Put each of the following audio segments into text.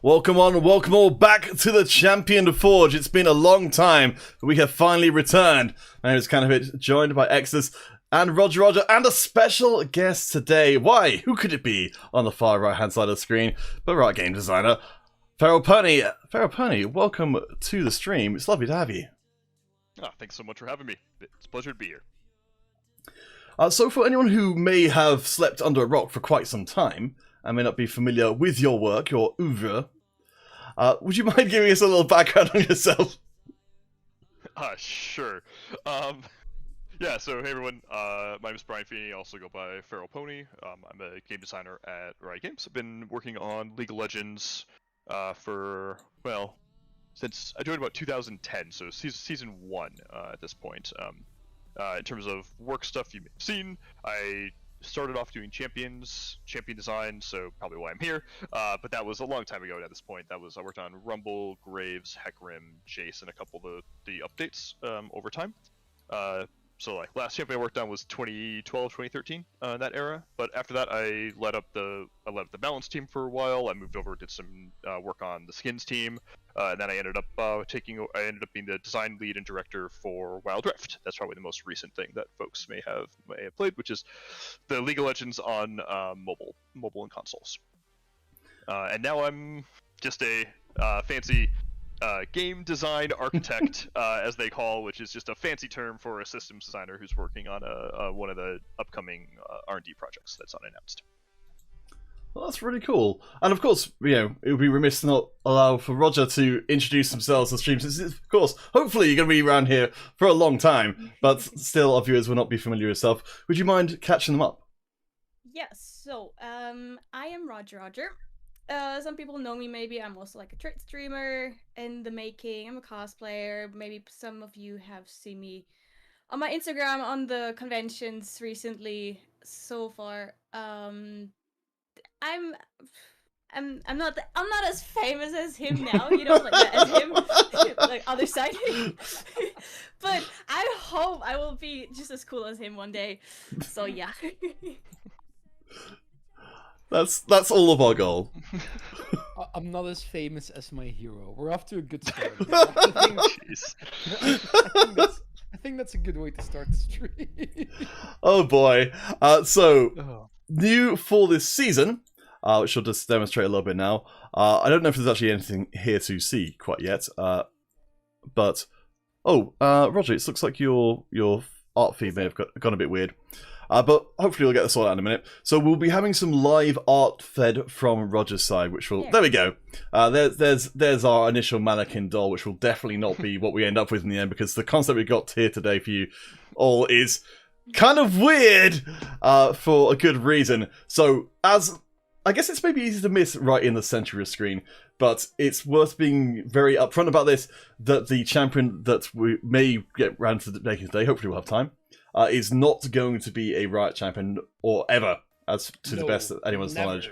Welcome on, welcome all back to the Champion Forge. It's been a long time, but we have finally returned. My name is Kind of It, joined by Exodus and Roger, and a special guest today. Why? Who could it be on the far right-hand side of the screen but Riot game designer, Feral Pony. Feral Pony, welcome to the stream. It's lovely to have you. Thanks so much for having me. It's a pleasure to be here. So for anyone who may have slept under a rock for quite some time, and may not be familiar with your work, your oeuvre, would you mind giving us a little background on yourself? Sure. Yeah, so hey everyone, my name is Brian Feeney, I also go by Feral Pony. I'm a game designer at Riot Games. I've been working on League of Legends for, well, since I joined about 2010, so season 1 at this point. In terms of work stuff you may have seen, I started off doing champion design, so probably why I'm here. But that was a long time ago at this point. I worked on Rumble, Graves, Hecarim, Jace, and a couple of the updates over time. So like last champion I worked on was 2012, 2013, that era. But after that, I led up the balance team for a while. I moved over, did some work on the skins team, and then I ended up being the design lead and director for Wild Rift. That's probably the most recent thing that folks may have played, which is the League of Legends on mobile and consoles. And now I'm just a fancy game design architect, as they call, which is just a fancy term for a systems designer who's working on one of the upcoming R&D projects that's unannounced. Well, that's really cool. And of course, it would be remiss to not allow for Roger to introduce themselves on stream, since, of course, hopefully you're going to be around here for a long time, but still our viewers will not be familiar with yourself. Would you mind catching them up? Yes, so I am Roger. Some people know me, maybe I'm also like a Twitch streamer in the making. I'm a cosplayer. Maybe some of you have seen me on my Instagram on the conventions recently. So far, I'm not as famous as him now, like as him, like other side. But I hope I will be just as cool as him one day. So yeah. That's all of our goal. I'm not as famous as my hero. We're off to a good start. I think that's a good way to start the stream. Oh boy. New for this season, which I'll just demonstrate a little bit now. I don't know if there's actually anything here to see quite yet. But Roger, it looks like your art feed may have gone a bit weird. But hopefully we'll get this all out in a minute. So we'll be having some live art fed from Roger's side, which will... There we go. There's our initial mannequin doll, which will definitely not be what we end up with in the end, because the concept we got here today for you all is kind of weird for a good reason. So, I guess it's maybe easy to miss right in the center of your screen, but it's worth being very upfront about this, that the champion that we may get round to making today, hopefully we'll have time, is not going to be a Riot champion or ever, as to the best of anyone's knowledge.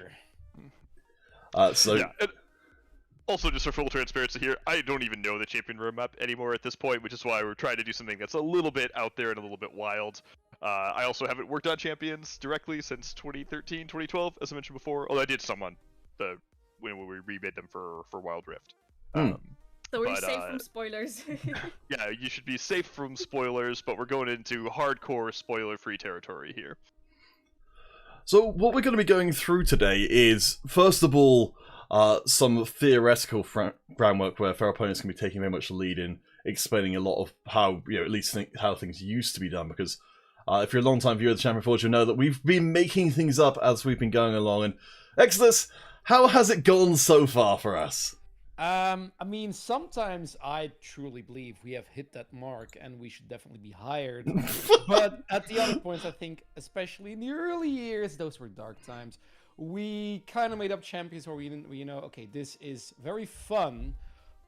Also, just for full transparency here, I don't even know the champion roadmap anymore at this point, which is why we're trying to do something that's a little bit out there and a little bit wild. I also haven't worked on champions directly since 2013, 2012, as I mentioned before. Although I did some on when we remade them for Wild Rift. So we're safe from spoilers. Yeah, you should be safe from spoilers, but we're going into hardcore spoiler-free territory here. So what we're going to be going through today is, first of all, some theoretical groundwork where Feral Pony is going to be taking very much the lead in explaining a lot of how, at least how things used to be done, because if you're a long-time viewer of the Champion Forge, you'll know that we've been making things up as we've been going along. And Exodus, how has it gone so far for us? I mean, sometimes I truly believe we have hit that mark and we should definitely be hired. But at the other points, I think, especially in the early years, those were dark times, we kind of made up champions where we know, okay, this is very fun,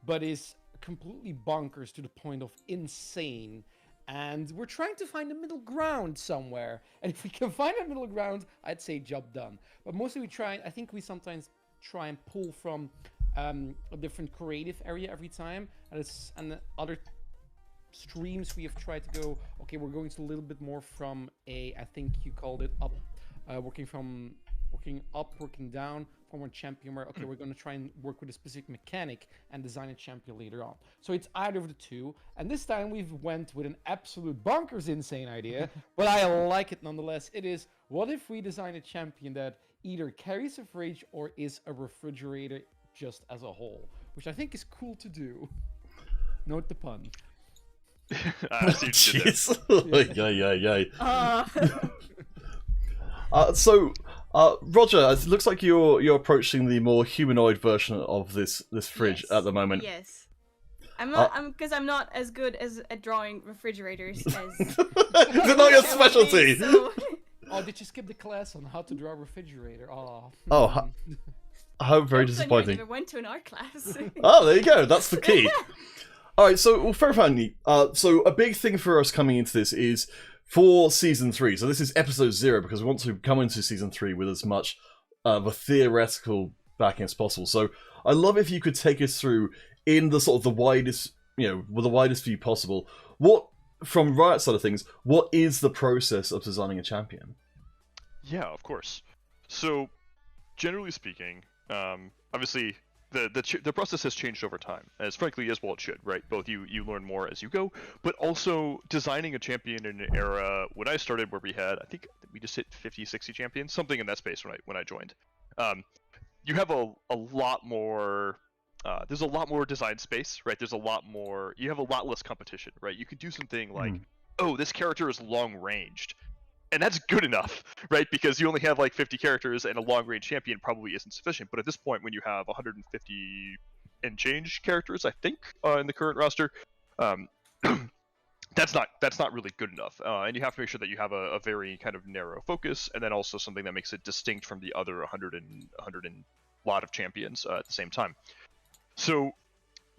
but is completely bonkers to the point of insane. And we're trying to find a middle ground somewhere. And if we can find a middle ground, I'd say job done. But mostly I think we sometimes try and pull from a different creative area every time, and other streams we have tried to go, okay, we're going to a little bit more from I think you called it up, working up, working down, from one champion where, okay, we're going to try and work with a specific mechanic and design a champion later on. So it's either of the two, and this time we've went with an absolute bonkers insane idea, but I like it nonetheless. It is, what if we design a champion that either carries a fridge or is a refrigerator just as a whole, which I think is cool to do. Note the pun. Jeez. So, Roger, it looks like you're approaching the more humanoid version of this fridge at the moment. Yes. I'm not as good at drawing refrigerators as. Is it not your specialty? So... Oh, did you skip the class on how to draw a refrigerator? Oh. How very disappointing. I never went to an art class. Oh, there you go. That's the key. All right, so Feral Pony. So a big thing for us coming into this is for season 3. So this is episode 0 because we want to come into season 3 with as much of a theoretical backing as possible. So I'd love if you could take us through in the sort of the widest, with the widest view possible. What, from Riot side of things, what is the process of designing a champion? Yeah, of course. So generally speaking, obviously, the process has changed over time, as frankly as well it should, right? Both you learn more as you go, but also designing a champion in an era when I started where we had, I think we just hit 50, 60 champions, something in that space when I joined. You have a lot more. There's a lot more design space, right? You have a lot less competition, right? You could do something like, oh, this character is long ranged. and that's good enough, right? Because you only have like 50 characters, and a long range champion probably isn't sufficient. But at this point, when you have 150 and change characters, I think, in the current roster, um, that's not really good enough. And you have to make sure that you have a very kind of narrow focus, and then also something that makes it distinct from the other 100 and lot of champions at the same time. So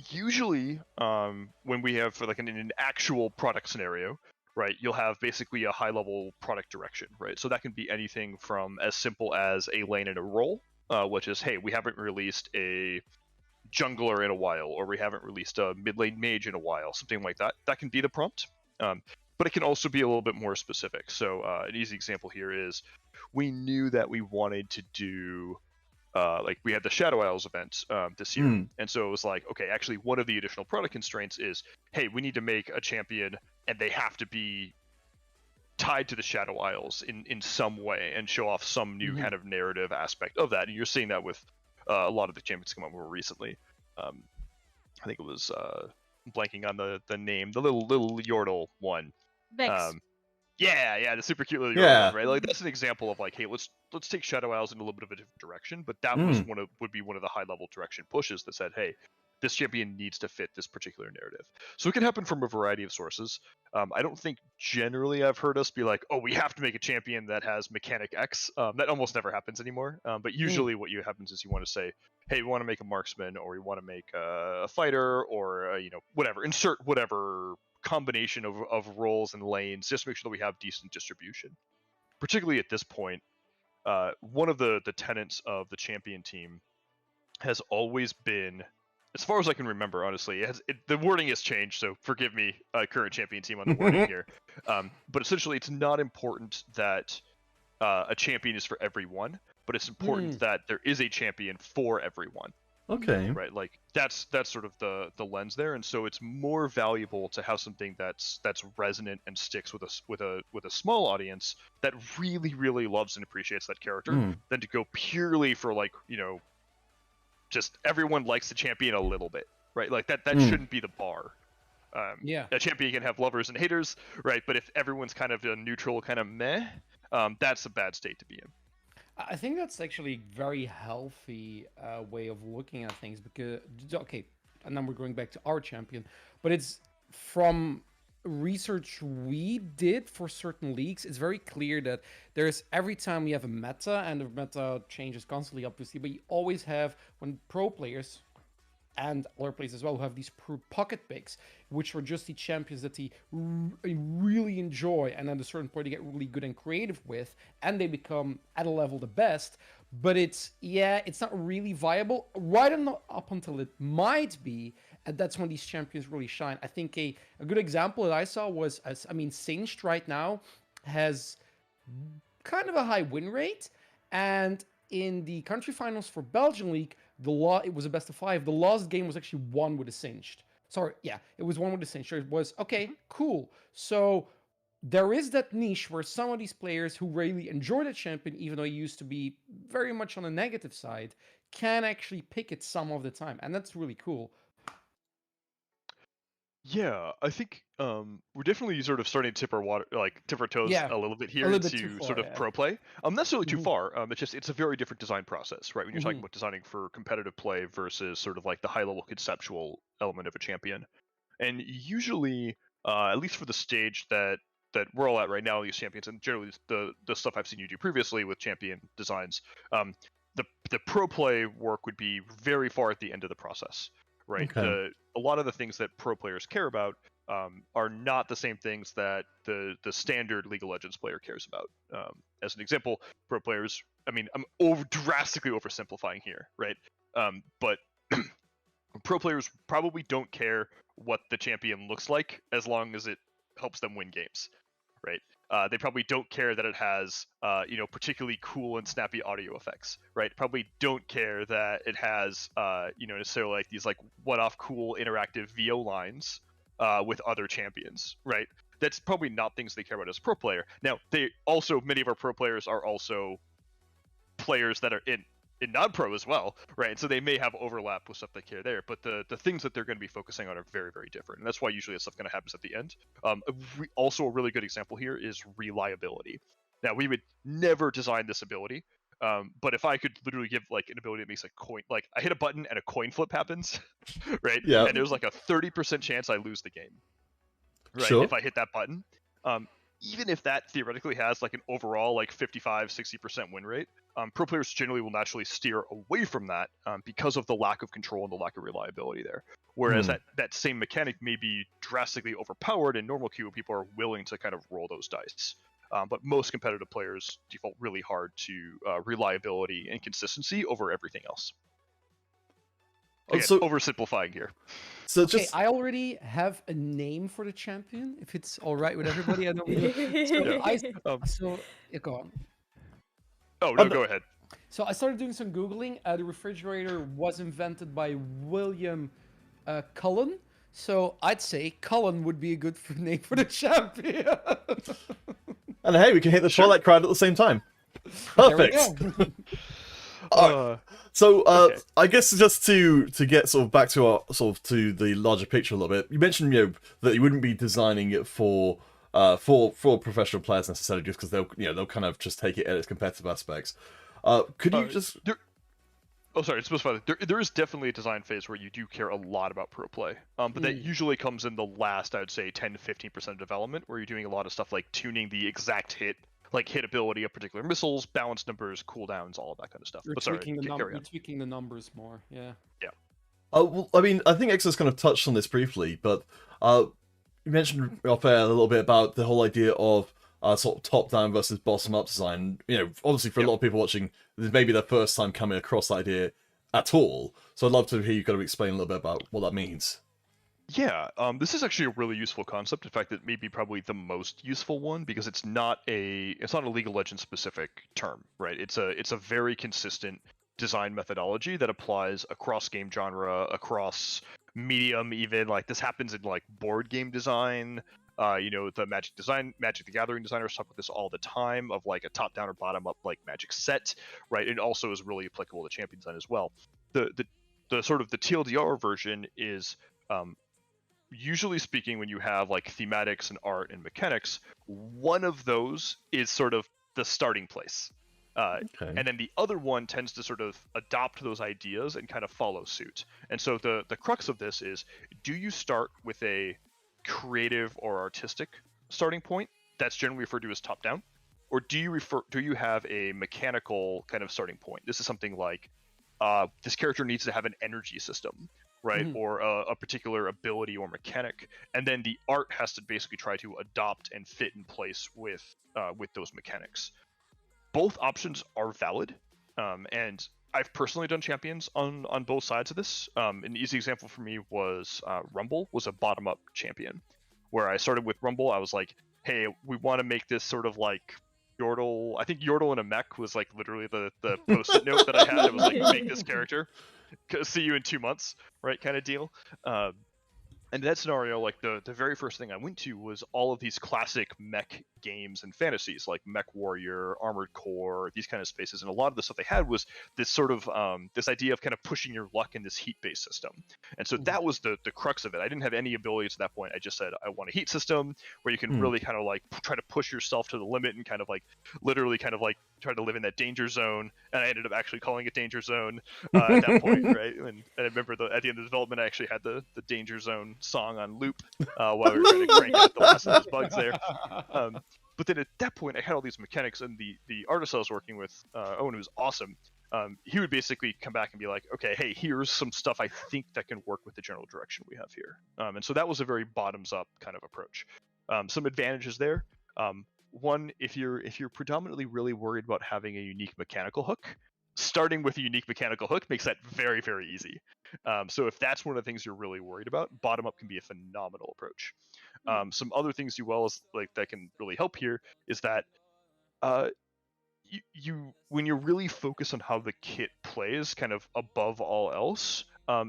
usually, when we have like an actual product scenario, right, you'll have basically a high-level product direction, right? So that can be anything from as simple as a lane and a role, which is, hey, we haven't released a jungler in a while, or we haven't released a mid lane mage in a while, something like that. That can be the prompt. But it can also be a little bit more specific. So an easy example here is we knew that we wanted to do like we had the Shadow Isles event this year, and so it was like, okay, actually one of the additional product constraints is, hey, we need to make a champion and they have to be tied to the Shadow Isles in some way and show off some new kind of narrative aspect of that. And you're seeing that with a lot of the champions come up more recently. I think it was blanking on the name, the little Yordle one. Vex. Yeah, the super cute little Yordle one, right? Like that's an example of like, hey, let's take Shadow Isles in a little bit of a different direction. But that was would be one of the high level direction pushes that said, hey, this champion needs to fit this particular narrative. So it can happen from a variety of sources. I don't think generally I've heard us be like, oh, we have to make a champion that has mechanic X. That almost never happens anymore. But usually what happens is you want to say, hey, we want to make a marksman, or we want to make a fighter, or whatever. Insert whatever combination of roles and lanes, just make sure that we have decent distribution. Particularly at this point, one of the tenets of the champion team has always been, as far as I can remember, honestly, the wording has changed, so forgive me, current champion team, on the wording here. But essentially, it's not important that a champion is for everyone, but it's important that there is a champion for everyone. Okay. Right, like that's sort of the lens there, and so it's more valuable to have something that's resonant and sticks with a small audience that really loves and appreciates that character than to go purely for like just everyone likes the champion a little bit, right? Like that shouldn't be the bar. A champion can have lovers and haters, right? But if everyone's kind of a neutral kind of meh, that's a bad state to be in. I think that's actually a very healthy way of looking at things, because, okay, and then we're going back to our champion, but it's from research we did for certain leagues, it's very clear that there's, every time we have a meta, and the meta changes constantly, obviously, but you always have, when pro players and other players as well who have these pocket picks, which are just the champions that they really enjoy, and at a certain point they get really good and creative with, and they become at a level the best. But it's not really viable right up until it might be, and that's when these champions really shine. I think a good example that I saw was, Singed right now has kind of a high win rate, and in the country finals for Belgian League, it was a best of 5. The last game was actually won with a Singed. Sorry, yeah, it was won with a Singed. So it was, okay, cool. So there is that niche where some of these players who really enjoy the champion, even though he used to be very much on the negative side, can actually pick it some of the time. And that's really cool. Yeah, I think we're definitely sort of starting to tip our toes a little bit here into sort of pro play. Not necessarily too far. It's a very different design process, right? When you're talking about designing for competitive play versus sort of like the high level conceptual element of a champion. And usually, at least for the stage that we're all at right now, these champions, and generally the stuff I've seen you do previously with champion designs, the pro play work would be very far at the end of the process. Right. Okay. A lot of the things that pro players care about are not the same things that the standard League of Legends player cares about. As an example, pro players, I mean, I'm drastically oversimplifying here, right? But pro players probably don't care what the champion looks like as long as it helps them win games, right? They probably don't care that it has, particularly cool and snappy audio effects, right? Probably don't care that it has, necessarily like these like one-off cool interactive VO lines with other champions, right? That's probably not things they care about as a pro player. Now, many of our pro players are also players that are in non-pro as well, right? And so they may have overlap with stuff they care there, but the things that they're going to be focusing on are very, very different. And that's why usually that stuff kind of happens at the end. Also, a really good example here is reliability, Now, we would never design this ability, but if I could literally give like an ability that makes a coin, like I hit a button and a coin flip happens, right? Yeah. And there's like a 30% chance I lose the game, right? Sure. If I hit that button, even if that theoretically has like an overall like 55-60% win rate, pro players generally will naturally steer away from that because of the lack of control and the lack of reliability there. Whereas that same mechanic may be drastically overpowered in normal queue, people are willing to kind of roll those dice. But most competitive players default really hard to reliability and consistency over everything else. Again, oversimplifying here. So Okay, just I already have a name for the champion. If it's all right with everybody, I don't. So go on. Oh no, go ahead. So I started doing some googling. The refrigerator was invented by William Cullen. So I'd say Cullen would be a good name for the champion. And hey, we can hit the Twilight crowd at the same time. Perfect. So okay. I guess just to get sort of back to our to the larger picture a little bit, you mentioned that you wouldn't be designing it for professional players necessarily, just because they'll kind of just take it at its competitive aspects. Could you just? Oh, sorry. There is definitely a design phase where you do care a lot about pro play, but that usually comes in the last, I'd say, 10-15% of development, where you're doing a lot of stuff like tuning the exact hit ability of particular missiles, balance numbers, cooldowns, all of that kind of stuff. You're tweaking the numbers more, yeah. Yeah. Well, I mean, I think Exo's kind of touched on this briefly, but you mentioned off air a little bit about the whole idea of sort of top-down versus bottom-up design. Obviously for a lot of people watching, this may be their first time coming across that idea at all. So I'd love to hear you kind of explain a little bit about what that means. Yeah, this is actually a really useful concept. In fact, it may be probably the most useful one because it's not a League of Legends specific term, right? It's a very consistent design methodology that applies across game genre, across medium, even like this happens in like board game design. The Magic the Gathering designers talk about this all the time of like a top-down or bottom-up like Magic set, right? It also is really applicable to champion design as well. The sort of the TLDR version is usually speaking, when you have like thematics and art and mechanics, one of those is sort of the starting place. And then the other one tends to sort of adopt those ideas and kind of follow suit. And so the crux of this is, do you start with a creative or artistic starting point that's generally referred to as top down, or do you have a mechanical kind of starting point? This is something like this character needs to have an energy system, right? Or a particular ability or mechanic, and then the art has to basically try to adopt and fit in place with those mechanics. Both options are valid, and I've personally done champions on both sides of this. An easy example for me was Rumble was a bottom-up champion, where I started with Rumble. I was like, hey, we want to make this sort of like Yordle. I think Yordle in a mech was like literally the post-it note that I had. It was like, make this character. See you in 2 months, right? Kind of deal. And in that scenario, like the very first thing I went to was all of these classic mech games and fantasies, like Mech Warrior, Armored Core, these kind of spaces. And a lot of the stuff they had was this sort of this idea of kind of pushing your luck in this heat-based system. And so that was the crux of it. I didn't have any abilities at that point. I just said I want a heat system where you can really kind of like try to push yourself to the limit and kind of like literally kind of like try to live in that danger zone. And I ended up actually calling it danger zone at that point, right? And I remember at the end of the development, I actually had the danger zone song on loop while we were trying to crank out the last of those bugs there. But then at that point, I had all these mechanics, and the artist I was working with, Owen, who's awesome, he would basically come back and be like, okay, hey, here's some stuff I think that can work with the general direction we have here. And so that was a very bottoms-up kind of approach. Some advantages there. One, if you're predominantly really worried about having a unique mechanical hook, starting with a unique mechanical hook makes that very, very easy. So if that's one of the things you're really worried about, bottom up can be a phenomenal approach. Some other things that can really help here is that you when you're really focused on how the kit plays kind of above all else,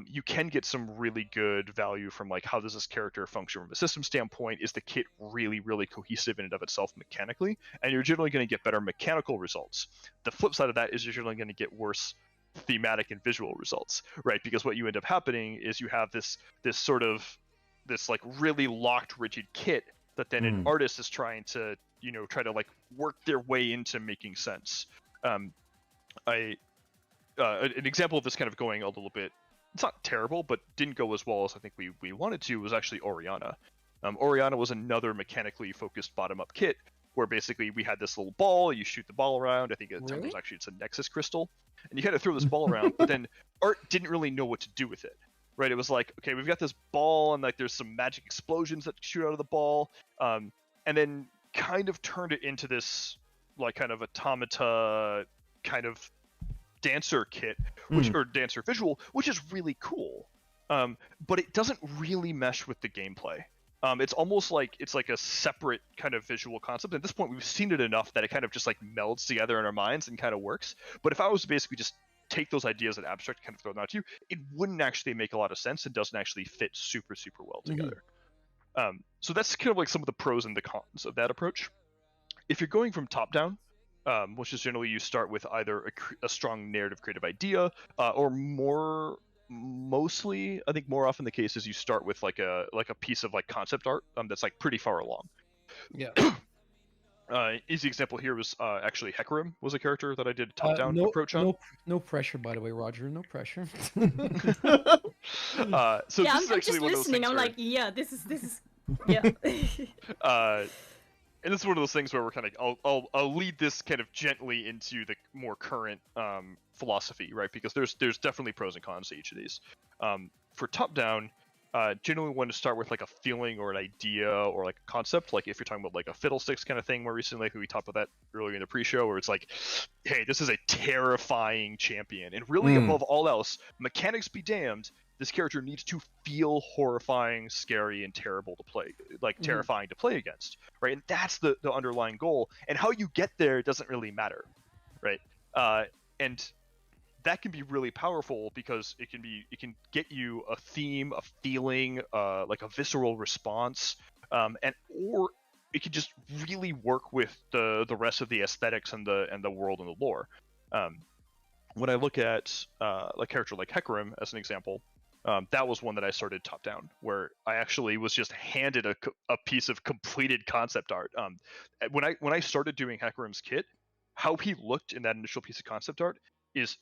you can get some really good value from like, how does this character function from a system standpoint? Is the kit really, really cohesive in and of itself mechanically? And you're generally going to get better mechanical results. The flip side of that is you're generally going to get worse thematic and visual results, right? Because what you end up happening is you have this like really locked, rigid kit that then an artist is trying to try to like work their way into making sense. An example of this kind of going a little bit, it's not terrible, but didn't go as well as I think we wanted to, was actually Orianna. Orianna was another mechanically focused bottom-up kit, where basically we had this little ball, you shoot the ball around, I think at the time it was actually, it's a Nexus crystal, and you kind of throw this ball around, but then Art didn't really know what to do with it, right? It was like, okay, we've got this ball, and like there's some magic explosions that shoot out of the ball, and then kind of turned it into this like kind of automata kind of dancer kit, or dancer visual, which is really cool, but it doesn't really mesh with the gameplay. It's almost like it's like a separate kind of visual concept. At this point, we've seen it enough that it kind of just like melds together in our minds and kind of works. But if I was to basically just take those ideas at abstract and kind of throw them out to you, it wouldn't actually make a lot of sense. It doesn't actually fit super, super well together. So that's kind of like some of the pros and the cons of that approach. If you're going from top down, which is generally you start with either a strong narrative creative idea, or mostly, I think more often the case is you start with like a piece of like concept art that's like pretty far along. Yeah. Easy example here was actually Hecarim was a character that I did a top-down approach on. No pressure, by the way, Roger. No pressure. So yeah, this is I'm actually just one of those listening. things I'm where, like, yeah, this is yeah. and this is one of those things where we're kind of I'll lead this kind of gently into the more current philosophy, right? Because there's definitely pros and cons to each of these. For top down, generally want to start with like a feeling or an idea or like a concept. Like if you're talking about like a Fiddlesticks kind of thing more recently, like we talked about that earlier in the pre-show, where it's like, hey, this is a terrifying champion, and really above all else, mechanics be damned, this character needs to feel horrifying, scary, and terrible to play, like terrifying to play against, right? And that's the underlying goal. And how you get there doesn't really matter, right? And that can be really powerful because it can get you a theme, a feeling, like a visceral response, or it can just really work with the rest of the aesthetics and the world and the lore. When I look at a character like Hecarim as an example, that was one that I started top down, where I actually was just handed a piece of completed concept art. When I started doing Hecarim's kit, how he looked in that initial piece of concept art is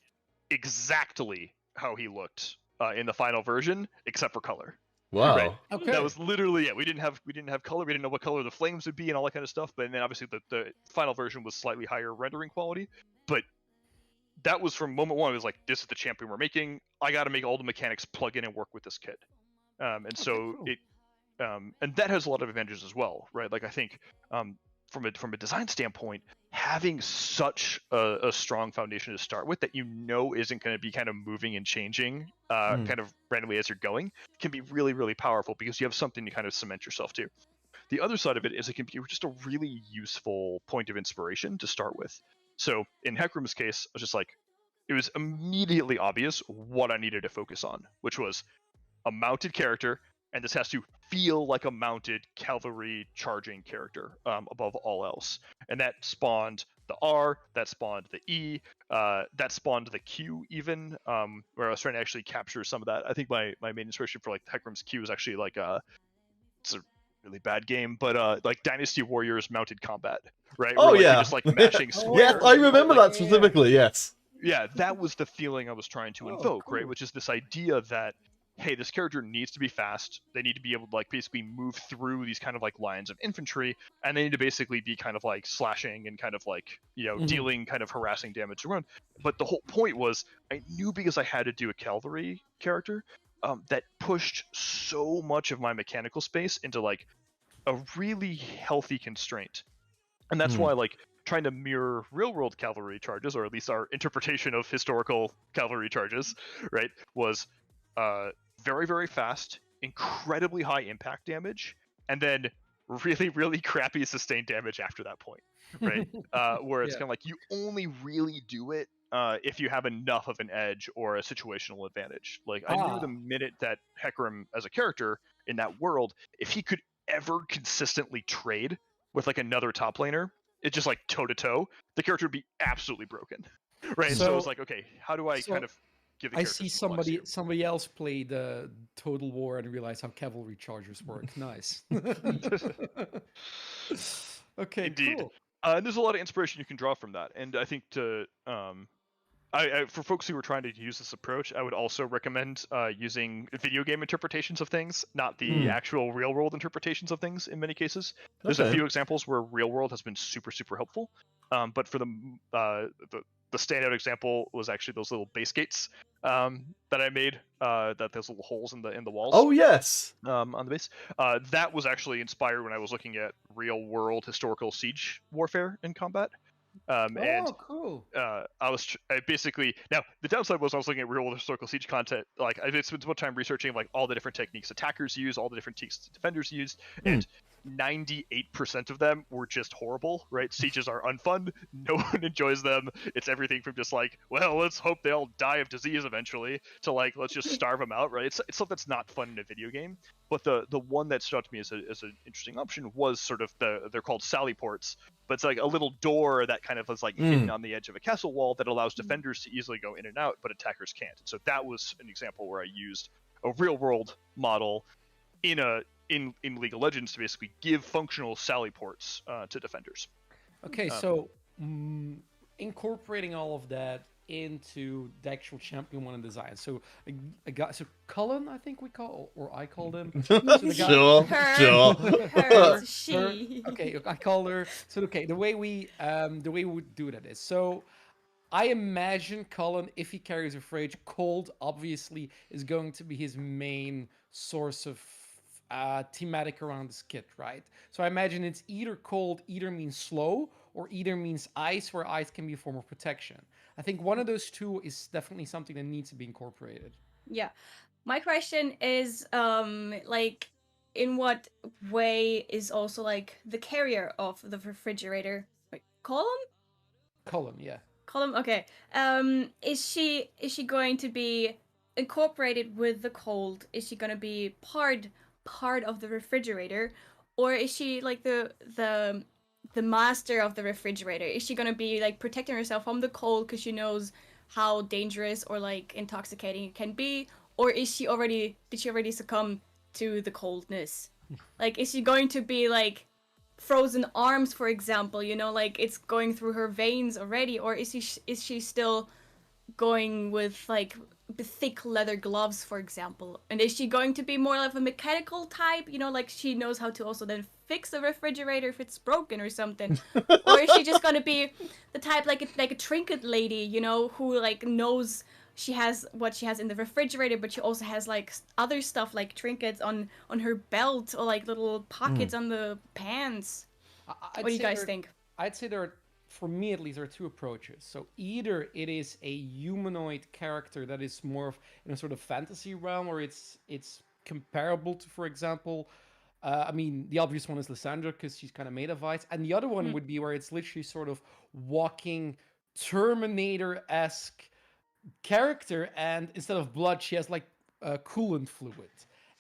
exactly how he looked in the final version, except for color. Wow. Right? Okay. That was literally it. We didn't have color. We didn't know what color the flames would be and all that kind of stuff. But then obviously the final version was slightly higher rendering quality. But that was from moment one. It was like, this is the champion we're making. I got to make all the mechanics plug in and work with this kit. And so cool. it, and that has a lot of advantages as well, right? Like I think from a design standpoint, having such a strong foundation to start with that isn't going to be kind of moving and changing kind of randomly as you're going can be really, really powerful because you have something to kind of cement yourself to. The other side of it is it can be just a really useful point of inspiration to start with. So in Hecarim's case, I was just like, it was immediately obvious what I needed to focus on, which was a mounted character, and this has to feel like a mounted cavalry charging character above all else. And that spawned the R, that spawned the E, that spawned the Q even, where I was trying to actually capture some of that. I think my main inspiration for like Hecarim's Q is actually like it's a really bad game, but like Dynasty Warriors mounted combat, right? Oh, where, like, yeah. you're just like mashing Yeah, squares. I remember that specifically, yes. Yeah, that was the feeling I was trying to invoke, right? Which is this idea that, hey, this character needs to be fast. They need to be able to like basically move through these kind of like lines of infantry, and they need to basically be kind of like slashing and kind of like, dealing kind of harassing damage around. But the whole point was I knew because I had to do a cavalry character that pushed so much of my mechanical space into like a really healthy constraint. And that's why like trying to mirror real world cavalry charges, or at least our interpretation of historical cavalry charges, right, was very, very fast, incredibly high impact damage, and then really, really crappy sustained damage after that point, right? Where it's kind of like you only really do it if you have enough of an edge or a situational advantage. Like I knew the minute that Hecarim as a character in that world, if he could ever consistently trade with like another top laner, it's just like toe to toe, the character would be absolutely broken, right? So it's like, okay, how do I kind of give the I character see some complexity? somebody else play the Total War and realize how cavalry chargers work. Nice. Okay, Indeed. cool. And there's a lot of inspiration you can draw from that. And I think for folks who are trying to use this approach, I would also recommend using video game interpretations of things, not the actual real world interpretations of things in many cases. There's a Okay. few examples where real world has been super, super helpful. But for the standout example was actually those little base gates that I made, that those little holes in the walls. Oh yes. On the base. That was actually inspired when I was looking at real world historical siege warfare in combat. And Cool. I basically, now the downside was I was looking at real world historical siege content. Like I spent so much time researching like all the different techniques attackers use, all the different techniques defenders use, and 98% of them were just horrible. Right? Sieges are unfun. No one enjoys them. It's everything from just like, well, let's hope they all die of disease eventually, to like, let's just starve them out. Right? It's stuff that's not fun in a video game. But the one that stood out to me as an interesting option was sort of they're called sally ports, but it's like a little door that kind of is like hidden on the edge of a castle wall that allows defenders to easily go in and out, but attackers can't. And so that was an example where I used a real world model in League of Legends to basically give functional sally ports to defenders. Okay, so incorporating all of that into the actual champion one and design. So I got Cullen, I think we call, or I called him. So the guy- Sure. Her. Sure. Her, she. Okay, I call her. So okay, the way we would do that is so. I imagine Cullen, if he carries a Rage, cold obviously is going to be his main source of thematic around this kit, right? So I imagine it's either cold, either means slow, or either means ice, where ice can be a form of protection. I think one of those two is definitely something that needs to be incorporated. Yeah. My question is, like, in what way is also like the carrier of the refrigerator? Wait, column? Cullen, yeah. Column. Okay. Is she going to be incorporated with the cold? Is she going to be part of the refrigerator, or is she like the master of the refrigerator? Is she going to be like protecting herself from the cold because she knows how dangerous or like intoxicating it can be, or did she already succumb to the coldness? Like, is she going to be like frozen arms, for example, you know, like it's going through her veins already, or is she still going with like thick leather gloves, for example? And is she going to be more like a mechanical type, you know, like she knows how to also then fix the refrigerator if it's broken or something? Or is she just going to be the type like a trinket lady, you know, who like knows she has what she has in the refrigerator, but she also has like other stuff like trinkets on her belt, or like little pockets on the pants? What do you guys think? I'd say there are, for me at least, there are two approaches. So either it is a humanoid character that is more of in a sort of fantasy realm, or it's comparable to, for example, I mean, the obvious one is Lysandra because she's kind of made of ice, and the other one would be where it's literally sort of walking Terminator-esque character, and instead of blood, she has like coolant fluid,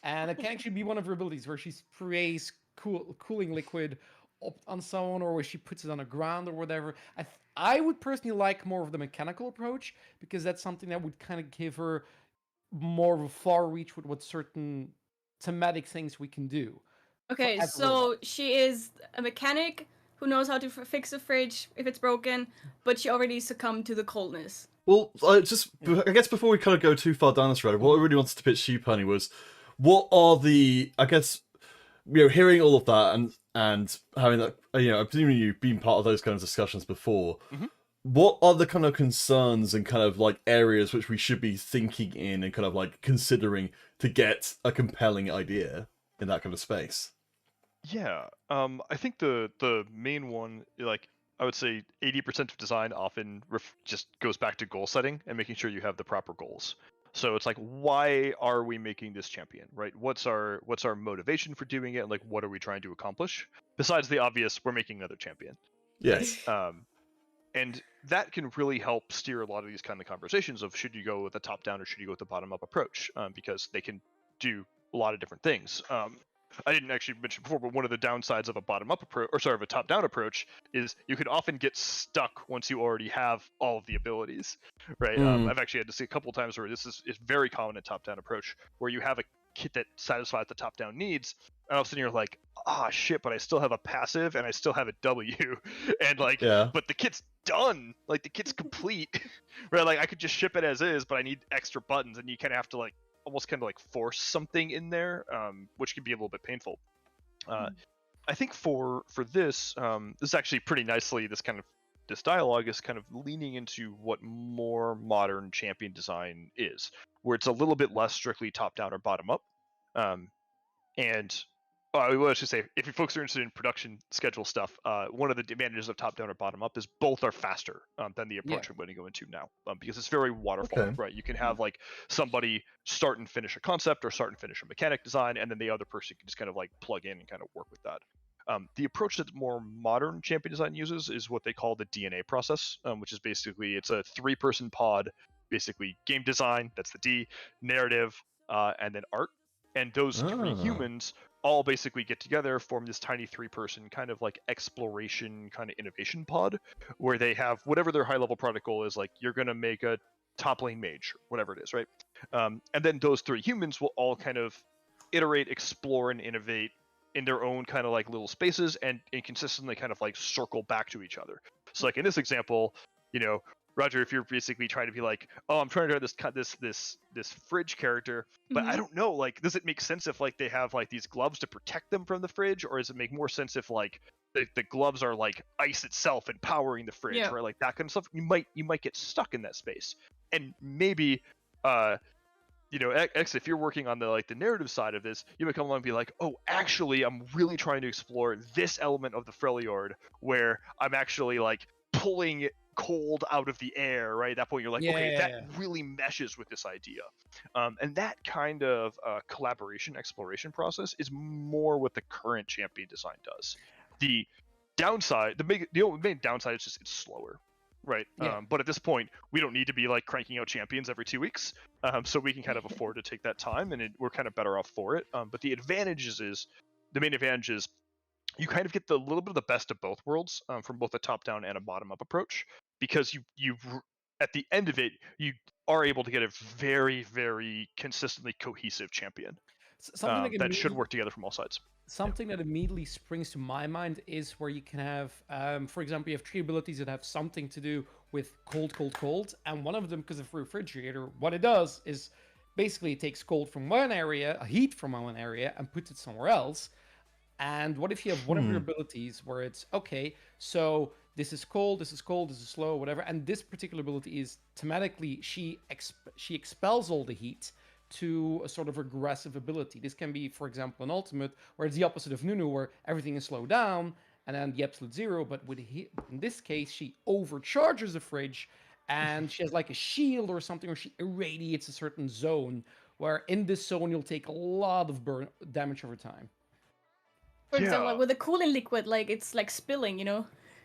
and it can actually be one of her abilities where she sprays cooling liquid up on someone, or where she puts it on the ground or whatever. I would personally like more of the mechanical approach, because that's something that would kind of give her more of a far reach with what certain thematic things we can do. Okay, so she is a mechanic who knows how to fix a fridge if it's broken, but she already succumbed to the coldness. Well, I guess before we kind of go too far down this road, what I really wanted to pitch to you, Penny, was what are the, I guess, you know, hearing all of that and having that, you know, presumably you've been part of those kind of discussions before. What are the kind of concerns and kind of like areas which we should be thinking in and kind of like considering to get a compelling idea in that kind of space? Yeah, I think the main one, like I would say 80% of design often just goes back to goal setting and making sure you have the proper goals. So it's like, why are we making this champion, right? What's our motivation for doing it? And like, what are we trying to accomplish? Besides the obvious, we're making another champion. Yes. And that can really help steer a lot of these kind of conversations of should you go with a top-down or should you go with the bottom-up approach, because they can do a lot of different things. I didn't actually mention before, but one of the downsides of a bottom-up approach, or sorry, of a top-down approach, is you could often get stuck once you already have all of the abilities, right? I've actually had to see a couple times where this is very common in top-down approach, where you have a kit that satisfies the top-down needs, and all of a sudden you're like, ah shit, but I still have a passive and I still have a W, and like, Yeah. but the kit's done, like the kit's complete, right? Like I could just ship it as is, but I need extra buttons, and you kind of have to like almost kind of like force something in there, which can be a little bit painful. I think for this, this is actually pretty nicely. This dialogue is kind of leaning into what more modern champion design is, where it's a little bit less strictly top down or bottom up. And I should say, if you folks are interested in production schedule stuff, one of the advantages of top down or bottom up is both are faster than the approach I'm going to go into now, because it's very waterfall, Okay. right? You can have like somebody start and finish a concept or start and finish a mechanic design, and then the other person can just kind of like plug in and kind of work with that. The approach that more modern champion design uses is what they call the DNA process, which is basically it's a 3-person pod, basically game design, that's the D, narrative, and then art. And those 3 humans all basically get together, form this tiny 3-person kind of like exploration kind of innovation pod, where they have whatever their high level product goal is, like you're going to make a top lane mage, whatever it is, right? And then those 3 humans will all kind of iterate, explore, and innovate in their own kind of like little spaces, and consistently kind of like circle back to each other. So like in this example, Roger, if you're basically trying to be like, oh, I'm trying to have this fridge character, but I don't know, like, does it make sense if like they have like these gloves to protect them from the fridge, or does it make more sense if like the gloves are like ice itself and powering the fridge, or like that kind of stuff? You might get stuck in that space, and maybe X, if you're working on the narrative side of this, you might come along and be like, oh, actually, I'm really trying to explore this element of the Freljord where I'm actually like pulling cold out of the air, right? At that point, you're like, that really meshes with this idea. And that kind of collaboration exploration process is more what the current champion design does. The downside, the main downside is just it's slower. Right. But at this point, we don't need to be like cranking out champions every 2 weeks. So we can kind of afford to take that time, and we're kind of better off for it. But the main advantage is you kind of get the little bit of the best of both worlds, from both a top down and a bottom up approach, because you at the end of it, you are able to get a very, very consistently cohesive champion Something that should work together from all sides. Something that immediately springs to my mind is where you can have, for example, you have 3 abilities that have something to do with cold, cold, cold, and one of them, because of refrigerator, what it does is basically it takes cold from one area, heat from one area, and puts it somewhere else. And what if you have one of your abilities where it's, okay, so this is cold, this is cold, this is slow, whatever, and this particular ability is thematically, she expels all the heat to a sort of aggressive ability. This can be, for example, an ultimate, where it's the opposite of Nunu, where everything is slowed down, and then the absolute zero, but in this case, she overcharges the fridge, and she has like a shield or something, or she irradiates a certain zone, where in this zone, you'll take a lot of damage over time. For example, like with a cooling liquid, like it's like spilling,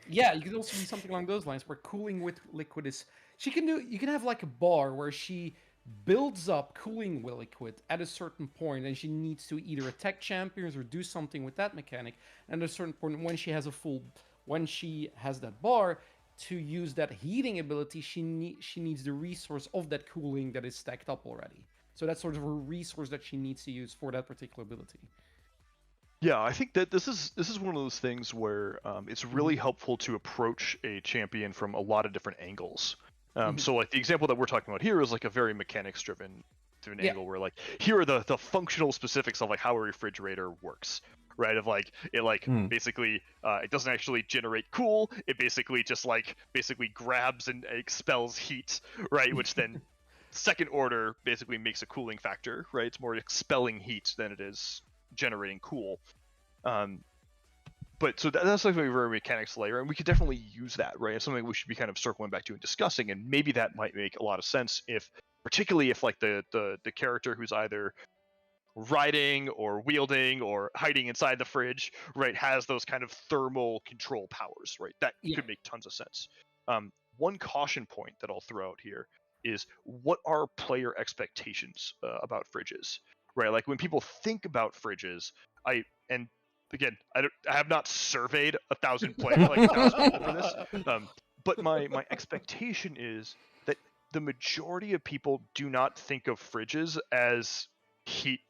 Yeah, you could also do something along those lines, where cooling with liquid is... You can have like a bar where she builds up cooling liquid at a certain point, and she needs to either attack champions or do something with that mechanic. And at a certain point, when she has that bar to use that heating ability, she needs the resource of that cooling that is stacked up already. So that's sort of a resource that she needs to use for that particular ability. Yeah, I think that this is one of those things where it's really helpful to approach a champion from a lot of different angles. So like the example that we're talking about here is like a very mechanics driven angle, where like here are the functional specifics of like how a refrigerator works, right? Of like it basically it doesn't actually generate cool, it basically just basically grabs and expels heat, right? Which then second order basically makes a cooling factor, right? It's more expelling heat than it is generating cool. But so that's like a very mechanics layer, and we could definitely use that, right? It's something we should be kind of circling back to and discussing, and maybe that might make a lot of sense particularly if like the character who's either riding or wielding or hiding inside the fridge, right, has those kind of thermal control powers, right? That could make tons of sense. One caution point that I'll throw out here is, what are player expectations about fridges, right? Like when people think about fridges, I have not surveyed 1,000 players, like 1,000 people for this, but my expectation is that the majority of people do not think of fridges as heat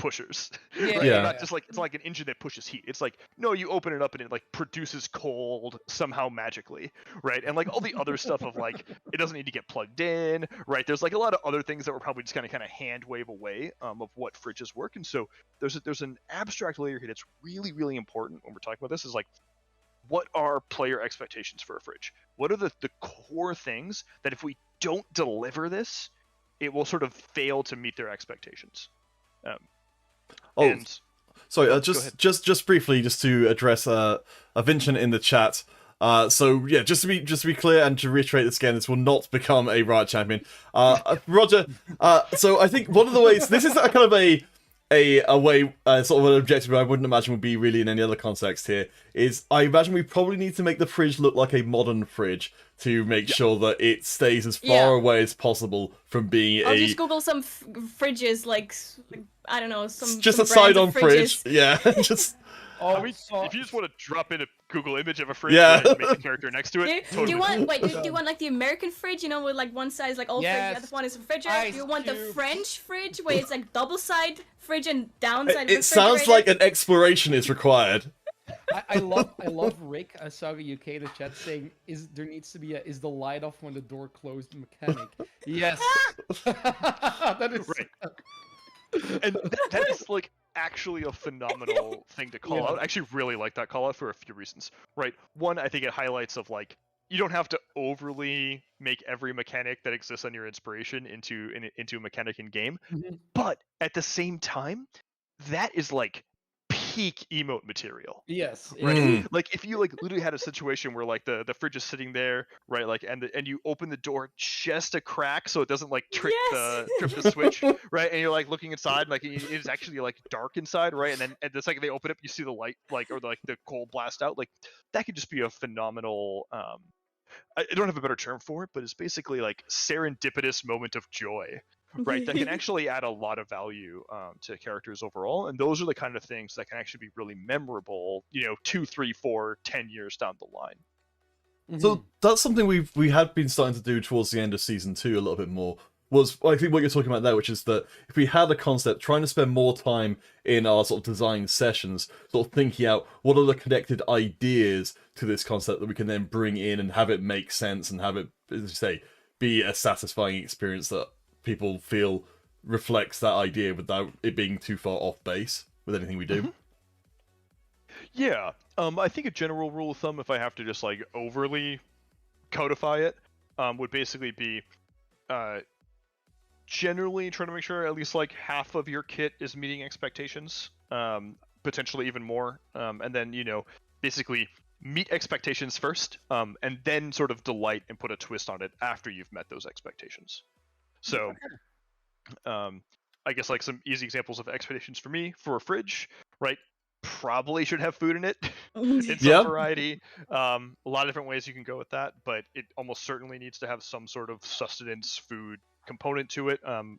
pushers. Yeah, Right? yeah. They're not just like it's not like an engine that pushes heat. It's like no, you open it up and it like produces cold somehow magically, right? And like all the other stuff of like it doesn't need to get plugged in, right? There's like a lot of other things that we're probably just kind of hand wave away of what fridges work. And so there's an abstract layer here that's really important when we're talking about this is like what are player expectations for a fridge? What are the core things that if we don't deliver this, it will sort of fail to meet their expectations? And sorry, go just briefly, just to address a Vincent in the chat. So yeah, just to be clear and to reiterate this again, this will not become a Riot champion. Roger. So I think one of the ways this is a kind of a way sort of an objective I wouldn't imagine would be really in any other context here is I imagine we probably need to make the fridge look like a modern fridge to make sure that it stays as far away as possible from being I'll just Google some fridges like I don't know some just some a side-on brands of fridge. Yeah, just I mean, if you just want to drop in a Google image of a fridge Yeah. and make a character next to it, Do you want totally. do you want like the American fridge, you know, with like one side is like old fridge, the other one is refrigerator? Ice Do you want the cubes. French fridge where it's like double side fridge and downside it sounds like an exploration is required. I love Rick Saga UK in the chat saying there needs to be is the light off when the door closed mechanic. Yes. That is Right. And that is like actually a phenomenal thing to call out. I actually really like that call out for a few reasons. Right. One, I think it highlights of like you don't have to overly make every mechanic that exists on your inspiration into a mechanic in game. Mhm. But at the same time, that is like peak emote material. Yes. Right. Mm. Like if you like literally had a situation where like the fridge is sitting there, right? Like and you open the door just a crack so it doesn't like trip the switch, right? And you're like looking inside, like it is actually like dark inside, right? And then the second they open up, you see the light, like or like the cold blast out. Like that could just be a phenomenal. I don't have a better term for it, but it's basically like serendipitous moment of joy. Right, that can actually add a lot of value to characters overall, and those are the kind of things that can actually be really memorable, 2, 3, 4, 10 years down the line. So that's something we had been starting to do towards the end of season 2 a little bit more. Was I think what you're talking about there, which is that if we had a concept, trying to spend more time in our sort of design sessions, sort of thinking out what are the connected ideas to this concept that we can then bring in and have it make sense and have it, as you say, be a satisfying experience that people feel reflects that idea without it being too far off base with anything we do. Mm-hmm. Yeah, I think a general rule of thumb, if I have to just like overly codify it, would basically be generally trying to make sure at least like half of your kit is meeting expectations, potentially even more, and then basically meet expectations first, and then sort of delight and put a twist on it after you've met those expectations. So, I guess like some easy examples of expectations for me for a fridge, right? Probably should have food in it in some variety. A lot of different ways you can go with that, but it almost certainly needs to have some sort of sustenance food component to it. And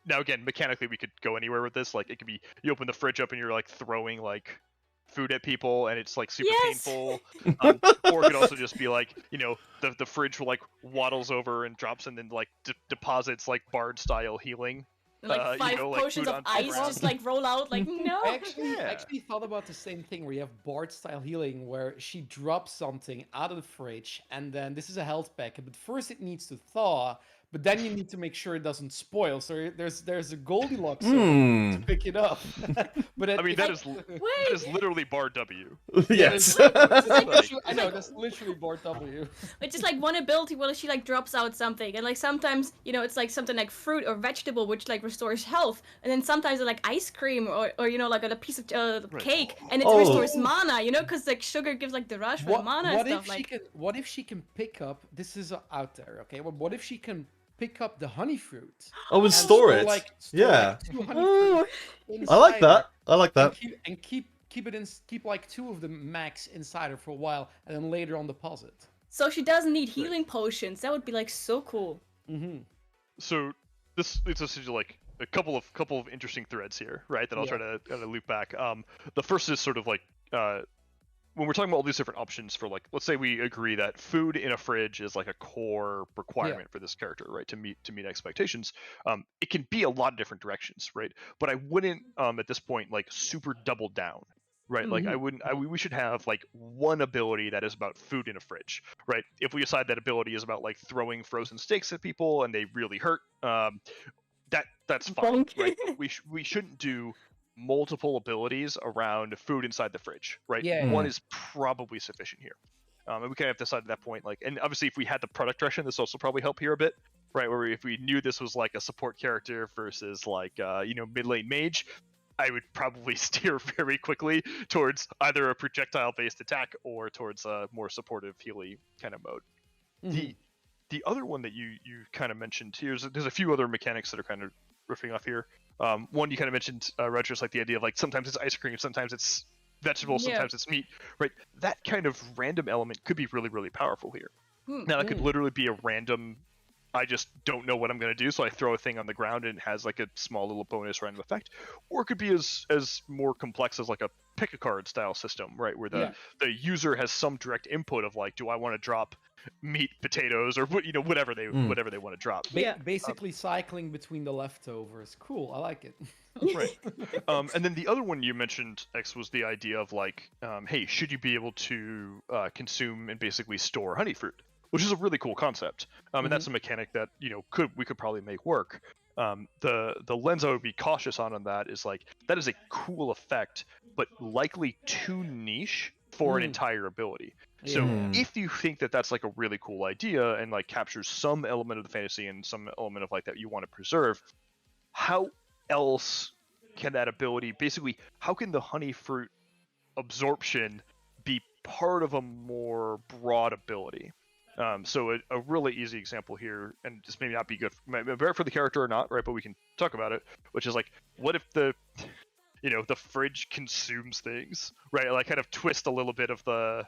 now again, mechanically we could go anywhere with this. Like it could be you open the fridge up and you're like throwing like food at people and it's like super painful, or it could also just be like the fridge will like waddles over and drops and then like deposits like Bard style healing, and like 5 potions of ice just like roll out like no. I actually thought about the same thing where you have Bard style healing where she drops something out of the fridge and then this is a health packet, but first it needs to thaw, but then you need to make sure it doesn't spoil. So there's a Goldilocks zone to pick it up. But I mean that is literally Bar W. Yes. I know that's literally Bar W. It's just like one ability where she like drops out something, and like sometimes it's like something like fruit or vegetable which like restores health, and then sometimes it's like ice cream or like a piece of cake and it restores mana, because like sugar gives like the rush for the mana and stuff. What if she can pick up? This is out there, okay? Well, what if she can pick up the honey fruit? And store it. Store 2 honey fruit I like that. I like that. And keep like 2 of them max inside her for a while, and then later on deposit. So she doesn't need healing potions. That would be like so cool. So this leads us into like a couple of interesting threads here, right? That I'll try to loop back. The first is sort of like when we're talking about all these different options for, like, let's say we agree that food in a fridge is like a core requirement for this character, right, to meet expectations. It can be a lot of different directions, right? But I wouldn't at this point like super double down, right? Like I wouldn't. We should have like one ability that is about food in a fridge, right? If we decide that ability is about like throwing frozen steaks at people and they really hurt, that's fine, Bonk. right? But we shouldn't do multiple abilities around food inside the fridge, right? Yeah, One yeah. is probably sufficient here. And we kind of have to decide at that point, like, and obviously if we had the product direction, this also probably help here a bit, right? Where if we knew this was like a support character versus like, mid lane mage, I would probably steer very quickly towards either a projectile-based attack or towards a more supportive healy kind of mode. The other one that you kind of mentioned here is there's a few other mechanics that are kind of riffing off here. One you kind of mentioned, Rogers, like the idea of like sometimes it's ice cream, sometimes it's vegetables, Yeah. sometimes it's meat, right? That kind of random element could be really, really powerful here. Now that could literally be a random, I just don't know what I'm going to do, so I throw a thing on the ground and it has like a small little bonus random effect. Or it could be as more complex as like a pick a card style system, right? Where the user has some direct input of like, do I want to drop meat, potatoes, or whatever they want to drop. Basically cycling between the leftovers. Cool, I like it. Right. And then the other one you mentioned, X, was the idea of like, hey, should you be able to consume and basically store honey fruit, which is a really cool concept. And that's a mechanic that we could probably make work. The lens I would be cautious on that is like, that is a cool effect, but likely too niche for an entire ability. So if you think that that's like a really cool idea and like captures some element of the fantasy and some element of like that you want to preserve, how else can that ability basically, how can the honey fruit absorption be part of a more broad ability? So a really easy example here, and this may not be good for the character or not, right? But we can talk about it, which is like, what if the fridge consumes things, right? Like kind of twist a little bit of the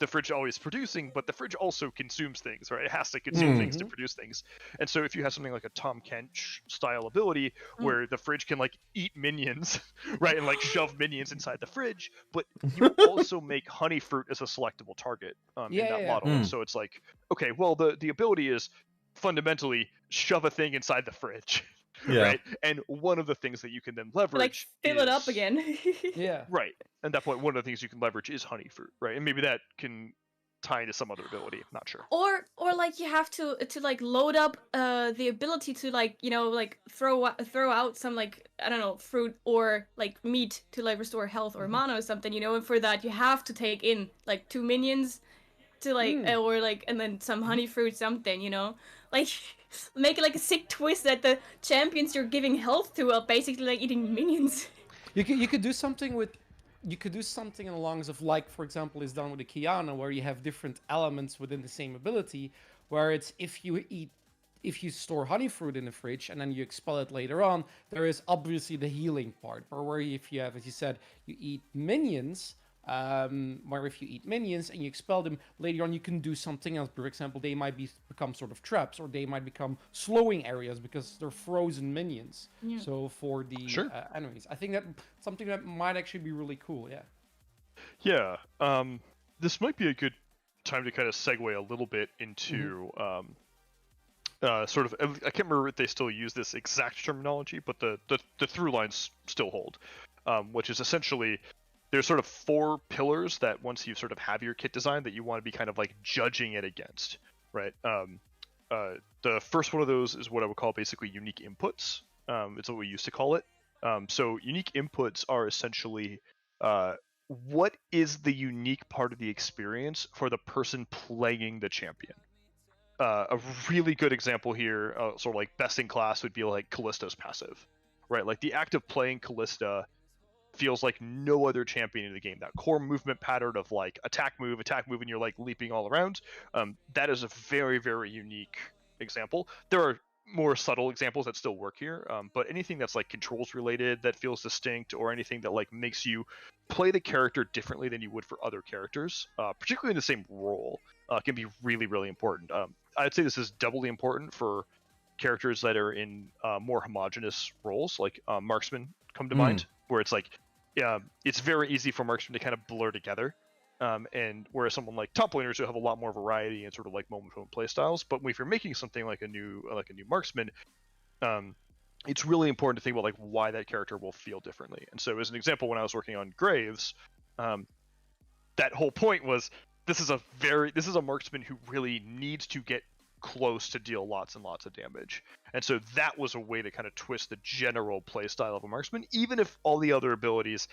fridge always producing, but the fridge also consumes things, right? It has to consume things to produce things. And so if you have something like a Tom Kench style ability where the fridge can like eat minions, right? And like shove minions inside the fridge, but you also make honey fruit as a selectable target in that model. And so it's like, okay, well, the ability is fundamentally shove a thing inside the fridge. Right, and one of the things that you can then leverage, like fill it up again. Right. At that point, one of the things you can leverage is honey fruit, right? And maybe that can tie into some other ability. I'm not sure. Or like you have to like load up the ability to like like throw out some like, I don't know, fruit or like meat to like restore health or mana or something, and for that you have to take in like 2 minions to like or like, and then some honey fruit something, like make it like a sick twist that the champions you're giving health to are basically like eating minions. You could do something along the lines of, like, for example, is done with the Kiana, where you have different elements within the same ability, where it's if you store honey fruit in the fridge and then you expel it later on, there is obviously the healing part. Or where if you have, as you said, you eat minions, where if you eat minions and you expel them later on, you can do something else. For example, they might become sort of traps, or they might become slowing areas because they're frozen minions. So for the enemies, I think that something that might actually be really cool. Yeah. This might be a good time to kind of segue a little bit into sort of, I can't remember if they still use this exact terminology, but the through lines still hold, which is essentially, there's sort of 4 pillars that once you sort of have your kit design that you want to be kind of like judging it against, right? The first one of those is what I would call basically unique inputs. It's what we used to call it. So unique inputs are essentially what is the unique part of the experience for the person playing the champion. A really good example here, sort of like best in class, would be like Callista's passive, right? Like the act of playing Callista feels like no other champion in the game. That core movement pattern of like attack move, and you're like leaping all around. That is a very, very unique example. There are more subtle examples that still work here, but anything that's like controls related that feels distinct, or anything that like makes you play the character differently than you would for other characters, particularly in the same role, can be really, really important. I'd say this is doubly important for characters that are in more homogenous roles, like marksman come to mind, where it's like, it's very easy for marksman to kind of blur together, And whereas someone like top laners who have a lot more variety and sort of like moment-to-moment play styles, but if you're making something like a new marksman, it's really important to think about like why that character will feel differently. And so, as an example, when I was working on Graves, that whole point was this is a marksman who really needs to get close to deal lots and lots of damage. And so that was a way to kind of twist the general play style of a marksman, even if all the other abilities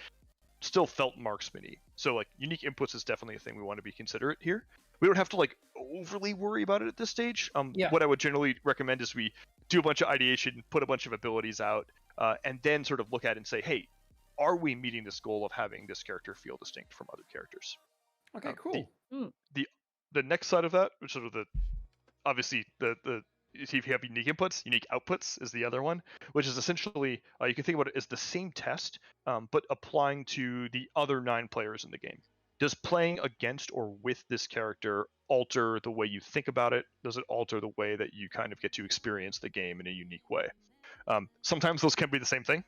still felt marksman-y. So like unique inputs is definitely a thing we want to be considerate here. We don't have to like overly worry about it at this stage. What I would generally recommend is we do a bunch of ideation, put a bunch of abilities out, and then sort of look at it and say, hey, are we meeting this goal of having this character feel distinct from other characters? Okay, cool. The next side of that, which sort of obviously if you have unique inputs, unique outputs is the other one, which is essentially you can think about it as the same test, but applying to the other 9 players in the game. Does playing against or with this character alter the way you think about it? Does it alter the way that you kind of get to experience the game in a unique way? Sometimes those can be the same thing,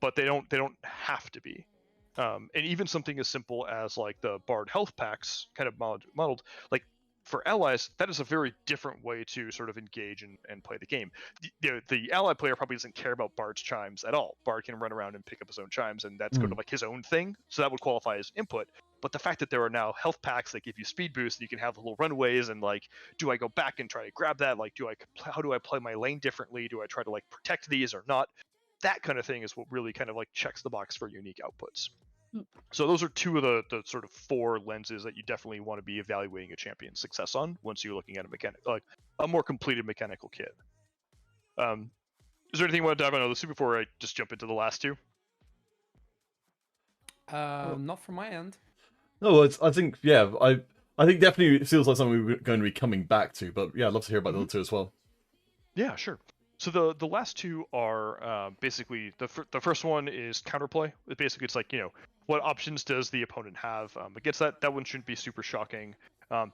but they don't have to be. And even something as simple as like the Bard health packs kind of modeled, like for allies, that is a very different way to sort of engage and play the game. The ally player probably doesn't care about Bard's chimes at all. Bard can run around and pick up his own chimes, and that's kind of like his own thing, so that would qualify as input. But the fact that there are now health packs that give you speed boosts, and you can have little runways, and like, do I go back and try to grab that? Like, how do I play my lane differently? Do I try to like protect these or not? That kind of thing is what really kind of like checks the box for unique outputs. So those are 2 of the sort of 4 lenses that you definitely want to be evaluating a champion's success on once you're looking at a more completed mechanical kit. Is there anything you want to dive on this before I just jump into the last 2? Not from my end. No, I think I think definitely it feels like something we're going to be coming back to. But yeah, I'd love to hear about the other 2 as well. Yeah, sure. So the last 2 are basically the first one is counterplay. Basically, it's like, what options does the opponent have against that? That one shouldn't be super shocking.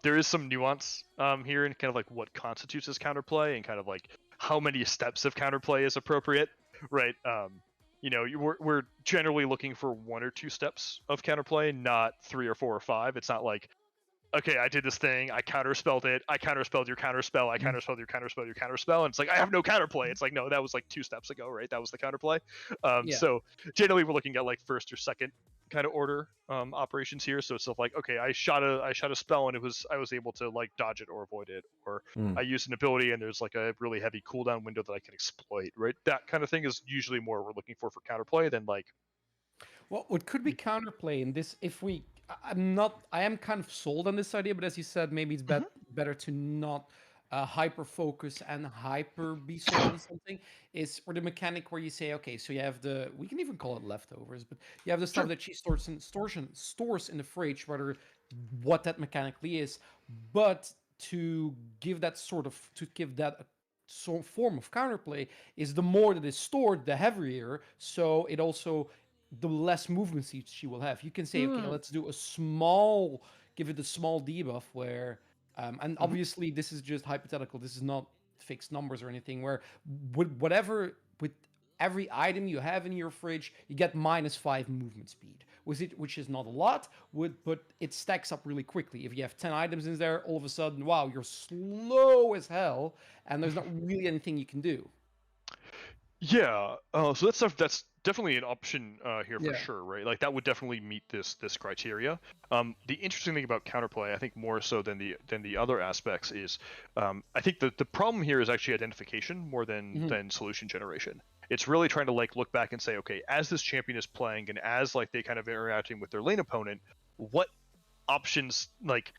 There is some nuance here in kind of like what constitutes as counterplay and kind of like how many steps of counterplay is appropriate, right? We're generally looking for 1 or 2 steps of counterplay, not 3 or 4 or 5. It's not like, okay, I did this thing, I counterspelled it, I counterspelled your counterspell, I counterspelled your counterspell, and it's like, I have no counterplay. It's like, no, that was like 2 steps ago, right? That was the counterplay. So generally we're looking at like first or second kind of order operations here. So it's stuff like, okay, I shot a spell and I was able to like dodge it or avoid it, or I used an ability and there's like a really heavy cooldown window that I can exploit, right? That kind of thing is usually more we're looking for counterplay than like. Well, what could be counterplay in this? I am kind of sold on this idea, but as you said, maybe it's better to not hyper focus and hyper be sold on something. Is or the mechanic where you say, okay, so you have we can even call it leftovers, but you have the stuff that she stores in the fridge, whether what that mechanically is, but to give that form of counterplay is the more that is stored, the heavier. So it also the less movement speed she will have. You can say, okay, let's do give it a small debuff where, and obviously this is just hypothetical. This is not fixed numbers or anything. Where with every item you have in your fridge, you get -5 movement speed, which is not a lot, but it stacks up really quickly. If you have 10 items in there, all of a sudden, wow, you're slow as hell, and there's not really anything you can do. Yeah, so that's definitely an option here for sure, right? Like that would definitely meet this criteria. The interesting thing about counterplay, I think more so than the other aspects, is I think the problem here is actually identification more than solution generation. It's really trying to like look back and say, okay, as this champion is playing and as like they kind of interacting with their lane opponent, what options like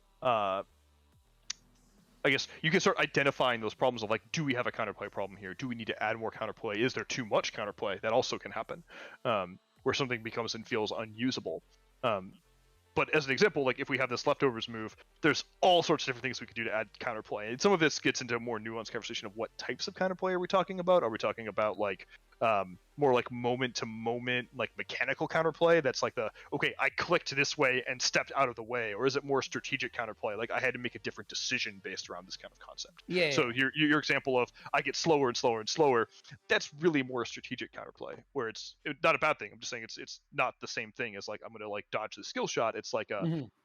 I guess you can start identifying those problems of like, do we have a counterplay problem here? Do we need to add more counterplay? Is there too much counterplay? That also can happen, where something becomes and feels unusable. But as an example, like if we have this leftovers move, there's all sorts of different things we could do to add counterplay. And some of this gets into a more nuanced conversation of what types of counterplay are we talking about? Are we talking about like more like moment to moment, like mechanical counterplay that's like okay, I clicked this way and stepped out of the way? Or is it more strategic counterplay, like I had to make a different decision based around this kind of concept? Yeah. So your example of I get slower and slower and slower, that's really more strategic counterplay, where it's not a bad thing. I'm just saying it's not the same thing as like I'm gonna like dodge the skill shot. It's like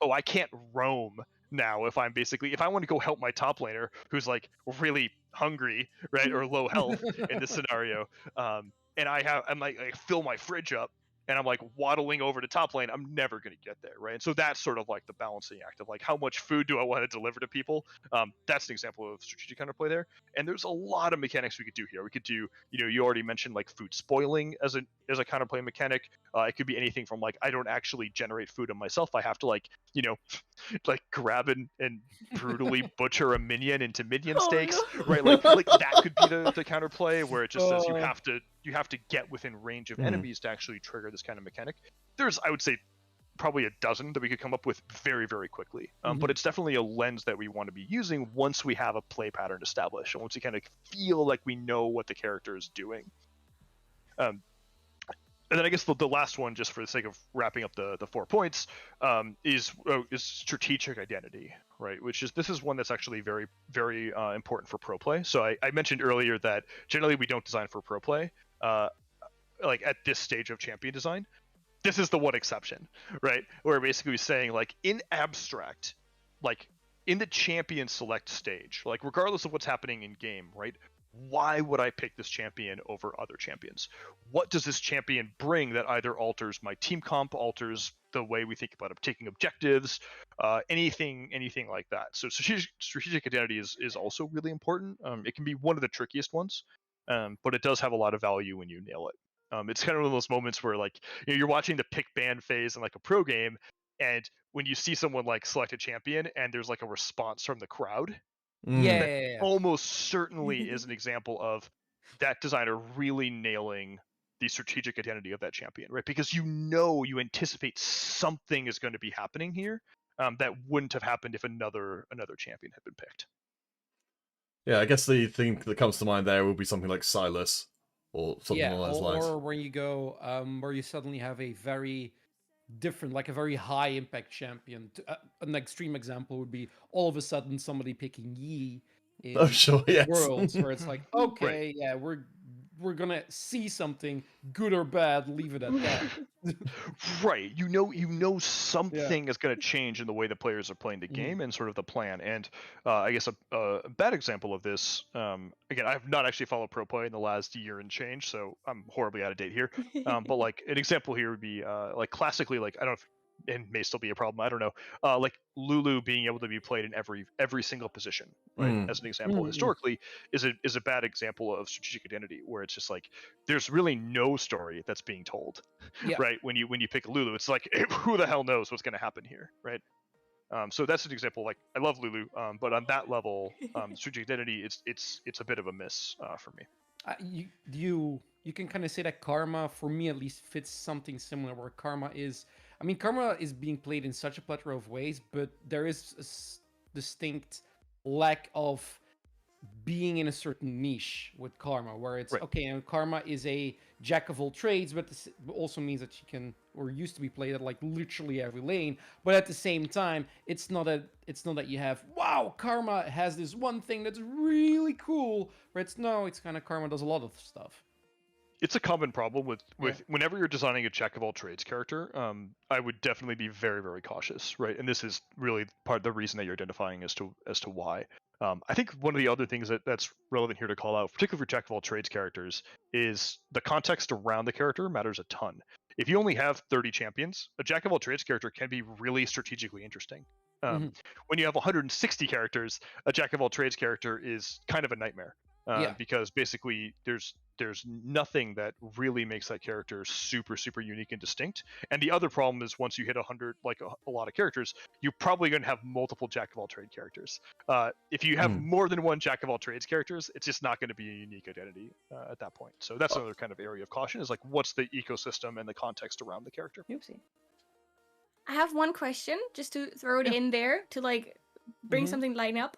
oh, I can't roam now if I want to go help my top laner who's like really hungry, right, or low health in this scenario, and I fill my fridge up and I'm like waddling over to top lane, I'm never going to get there, right? And so that's sort of like the balancing act of like how much food do I want to deliver to people. That's an example of strategic counterplay there. And there's a lot of mechanics we could do here. We could do, you already mentioned like food spoiling as a counterplay mechanic. It could be anything from like I don't actually generate food on myself. I have to like like grab and brutally butcher a minion into minion steaks, right? Like that could be the counterplay where it just says you have to get within range of enemies to actually trigger this kind of mechanic. There's, I would say, probably a dozen that we could come up with very, very quickly. But it's definitely a lens that we want to be using once we have a play pattern established and once we kind of feel like we know what the character is doing. And then I guess the last one, just for the sake of wrapping up the 4 points, is strategic identity, right? This is one that's actually very, very important for pro play. So I mentioned earlier that generally we don't design for pro play, like at this stage of champion design. This is the one exception, right? Where basically we're saying like in abstract, like in the champion select stage, like regardless of what's happening in game, right? Why would I pick this champion over other champions? What does this champion bring that either alters my team comp, alters the way we think about taking objectives, anything like that? So strategic identity is also really important. It can be one of the trickiest ones, but it does have a lot of value when you nail it. It's kind of one of those moments where like you're watching the pick ban phase in like a pro game, and when you see someone like select a champion and there's like a response from the crowd, Yeah. almost certainly is an example of that designer really nailing the strategic identity of that champion, right? Because you anticipate something is going to be happening here that wouldn't have happened if another champion had been picked. Yeah, I guess the thing that comes to mind there would be something like Silas or something along those lines. Or where you go, where you suddenly have a very different, like a very high impact champion. An extreme example would be all of a sudden somebody picking Yi in Worlds, where it's like, okay, yeah, we're gonna see something, good or bad, leave it at that. Right, you know something is going to change in the way the players are playing the game and sort of the plan. And I guess a bad example of this, again, I have not actually followed pro play in the last year and change, so I'm horribly out of date here. But like an example here would be like classically, like I don't know if and may still be a problem, I don't know, like Lulu being able to be played in every single position, right? As an example, historically is a bad example of strategic identity, where it's just like there's really no story that's being told, right? When you pick Lulu, it's like who the hell knows what's going to happen here, right? So that's an example. Like I love Lulu, but on that level, strategic identity, it's a bit of a miss for me. You can kind of say that Karma, for me at least, fits something similar, where Karma is being played in such a plethora of ways, but there is a distinct lack of being in a certain niche with Karma, where it's okay, and Karma is a jack of all trades, but this also means that she can, or used to be played at like literally every lane. But at the same time, it's not that you have, wow, Karma has this one thing that's really cool, where it's kind of Karma does a lot of stuff. It's a common problem with whenever you're designing a jack of all trades character. I would definitely be very, very cautious, right? And this is really part of the reason that you're identifying as to why. I think one of the other things that's relevant here to call out, particularly for jack of all trades characters, is the context around the character matters a ton. If you only have 30 champions, a jack of all trades character can be really strategically interesting. When you have 160 characters, a jack of all trades character is kind of a nightmare. Because basically there's nothing that really makes that character super, super unique and distinct. And the other problem is once you hit 100, like a lot of characters, you're probably going to have multiple jack of all trade characters. If you have more than one jack of all trades characters, it's just not going to be a unique identity at that point. So that's another kind of area of caution, is like what's the ecosystem and the context around the character. Oopsie. I have one question just to throw it in there to like bring something line up.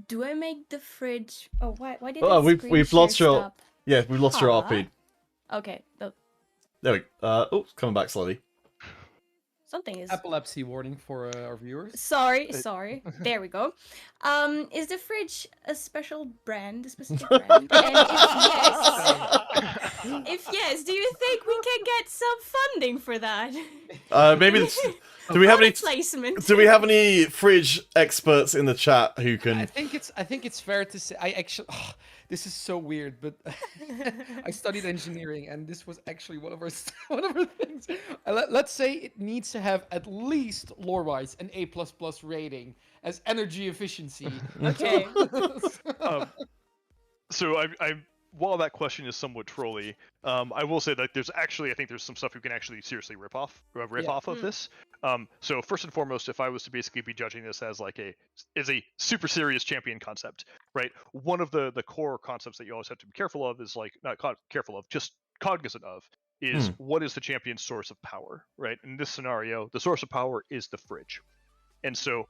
Do I make the fridge? Oh, why did we've lost your stop? Yeah, we lost your Huh? RP. Okay, There we go. Oh, coming back slowly. something is. Epilepsy warning for our viewers. Sorry. There we go. Is the fridge a special brand, a specific brand? And if yes, do you think we can get some funding for that? Maybe do we have any Product placement. do we have any fridge experts in the chat who I can? think it's fair to say I actually this is so weird, but I studied engineering and this was actually one of our things. Let's say it needs to have at least lore-wise an A++ rating as energy efficiency. Okay. So I'm while that question is somewhat trolly, I will say that I think there's some stuff you can actually seriously rip off of this. So first and foremost, if I was to basically be judging this as like a super serious champion concept, right? One of the core concepts that you always have to be careful of is like just cognizant of is what is the champion's source of power, right? In this scenario, the source of power is the fridge, and so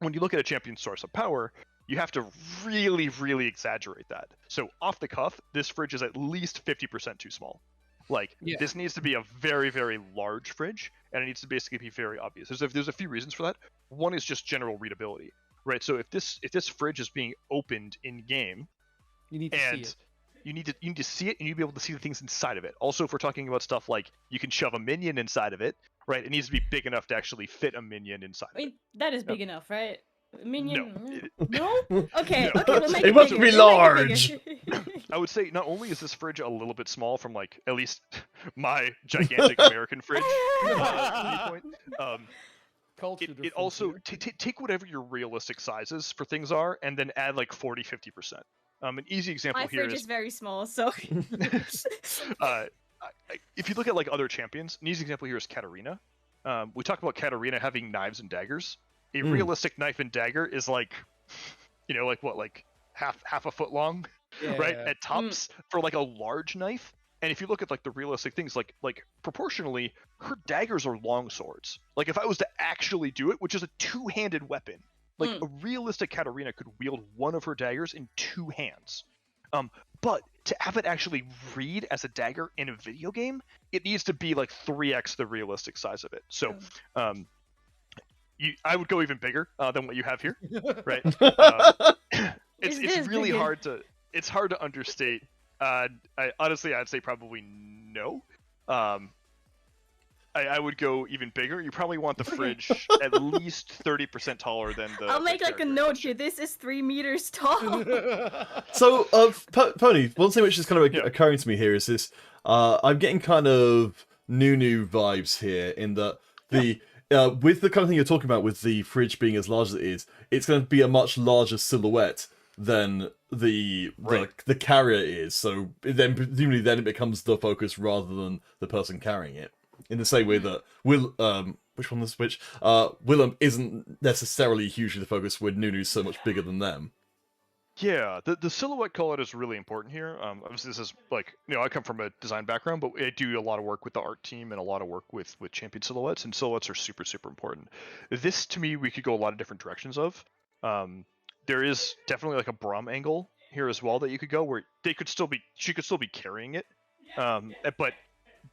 when you look at a champion's source of power, you have to really, really exaggerate that. So off the cuff, this fridge is at least 50% too small. Like, this needs to be a very, very large fridge, and it needs to basically be very obvious. There's a few reasons for that. One is just general readability, right? So if this fridge is being opened in game, You need to see it. you need to see it, and you need to be able to see the things inside of it. Also, if we're talking about stuff like you can shove a minion inside of it, right? It needs to be big enough to actually fit a minion inside. I mean, that is big enough, right? Minion? No. No? Okay, No. okay, we'll make It it must bigger. be We'll make it large. bigger. I would say not only is this fridge a little bit small from like at least my gigantic American fridge viewpoint, Culture it also take whatever your realistic sizes for things are and then add like 40-50%. An easy example My here fridge is very small, so. If you look at like other champions, an easy example here is Katarina. We talk about Katarina having knives and daggers. A realistic knife and dagger is like, like half a foot long, right? At tops for like a large knife. And if you look at like the realistic things, like proportionally, her daggers are long swords. Like if I was to actually do it, which is a two-handed weapon, like a realistic Katarina could wield one of her daggers in two hands. But to have it actually read as a dagger in a video game, it needs to be like 3x the realistic size of it. So, I would go even bigger than what you have here, right? It's really hard to understate. Honestly, I'd say probably no. I would go even bigger. You probably want the fridge at least 30% taller than the. I'll make like a note here. This is 3 meters tall. So, Pony, one thing which is kind of occurring to me here is this. I'm getting kind of new vibes here in that with the kind of thing you're talking about with the fridge being as large as it is, it's going to be a much larger silhouette than the carrier is. So then presumably then it becomes the focus rather than the person carrying it. In the same way that which one was which? Willem isn't necessarily hugely the focus when Nunu's so much bigger than them. Yeah, the silhouette call-out is really important here. Obviously, this is like, I come from a design background, but I do a lot of work with the art team and a lot of work with champion silhouettes, and silhouettes are super, super important. This, to me, we could go a lot of different directions of. There is definitely like a Braum angle here as well that you could go, where she could still be carrying it, but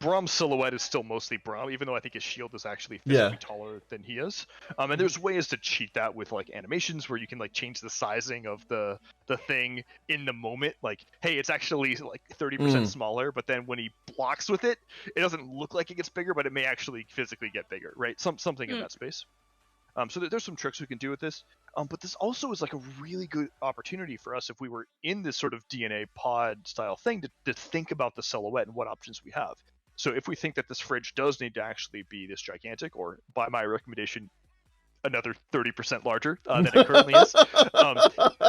Braum's silhouette is still mostly Braum, even though I think his shield is actually physically taller than he is. And there's ways to cheat that with like animations where you can like change the sizing of the thing in the moment. Like, hey, it's actually like 30% smaller, but then when he blocks with it, it doesn't look like it gets bigger, but it may actually physically get bigger, right? Something in that space. So there's some tricks we can do with this. But this also is like a really good opportunity for us if we were in this sort of DNA pod style thing to think about the silhouette and what options we have. So if we think that this fridge does need to actually be this gigantic, or by my recommendation, another 30% larger than it currently is,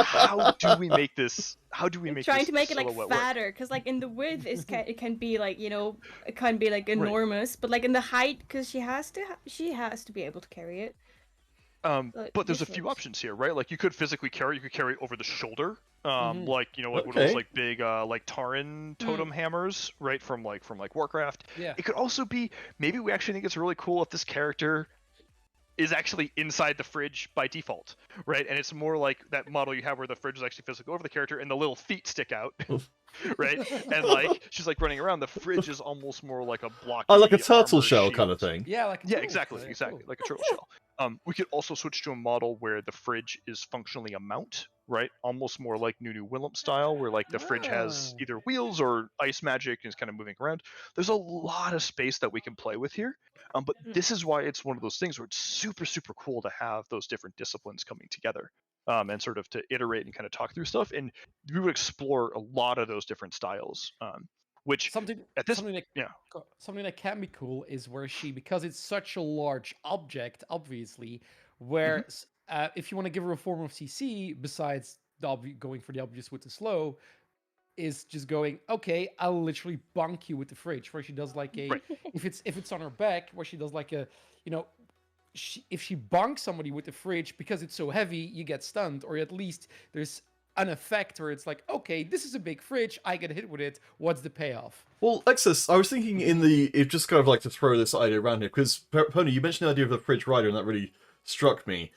how do we make this? How do we make trying this to make it like silhouette fatter? Because like in the width, it can be like it can be like enormous, but like in the height, because she has to be able to carry it. But there's a few options here, right? Like you could physically carry. You could carry it over the shoulder. Like one of those like big like Taran totem hammers, right, from Warcraft. Yeah. It could also be, maybe we actually think it's really cool if this character is actually inside the fridge by default, right? And it's more like that model you have where the fridge is actually physically over the character and the little feet stick out, right? And like she's like running around. The fridge is almost more like a blocky, Oh, like a turtle armor shell kind of shield. thing. Yeah, like a Yeah, turtle exactly, shell, exactly, cool. like a turtle shell. We could also switch to a model where the fridge is functionally a mount, right? Almost more like Nunu Willump style, where like the fridge has Ah. either wheels or ice magic and is kind of moving around. There's a lot of space that we can play with here. But this is why it's one of those things where it's super, super cool to have those different disciplines coming together. And sort of to iterate and kind of talk through stuff. And we would explore a lot of those different styles. Which Something at this, something that yeah, something that can be cool is where she, because it's such a large object, obviously, where if you want to give her a form of CC besides going for the obvious with the slow, is just going, okay, I'll literally bonk you with the fridge, where she does like a Right. if it's on her back, where she does like a, if she bonks somebody with the fridge because it's so heavy, you get stunned, or at least there's an effect where it's like, okay, this is a big fridge, I get hit with it, what's the payoff? Well, Exus, I was thinking it just kind of like to throw this idea around here, because, Pony, you mentioned the idea of the fridge rider, and that really struck me.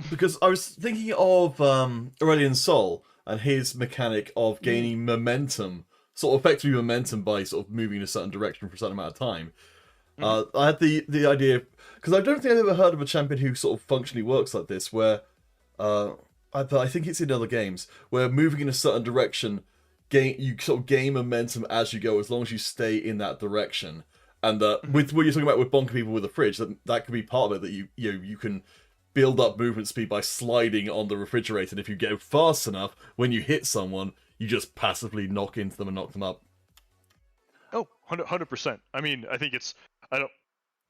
Because I was thinking of Aurelian Sol and his mechanic of gaining momentum, sort of effectively momentum by sort of moving in a certain direction for a certain amount of time. I had the idea, because I don't think I've ever heard of a champion who sort of functionally works like this, where I think it's in other games, where moving in a certain direction, you sort of gain momentum as you go, as long as you stay in that direction. And with what you're talking about with bonking people with a fridge, that could be part of it, that you can build up movement speed by sliding on the refrigerator, and if you go fast enough, when you hit someone, you just passively knock into them and knock them up. Oh, 100%. I mean, I think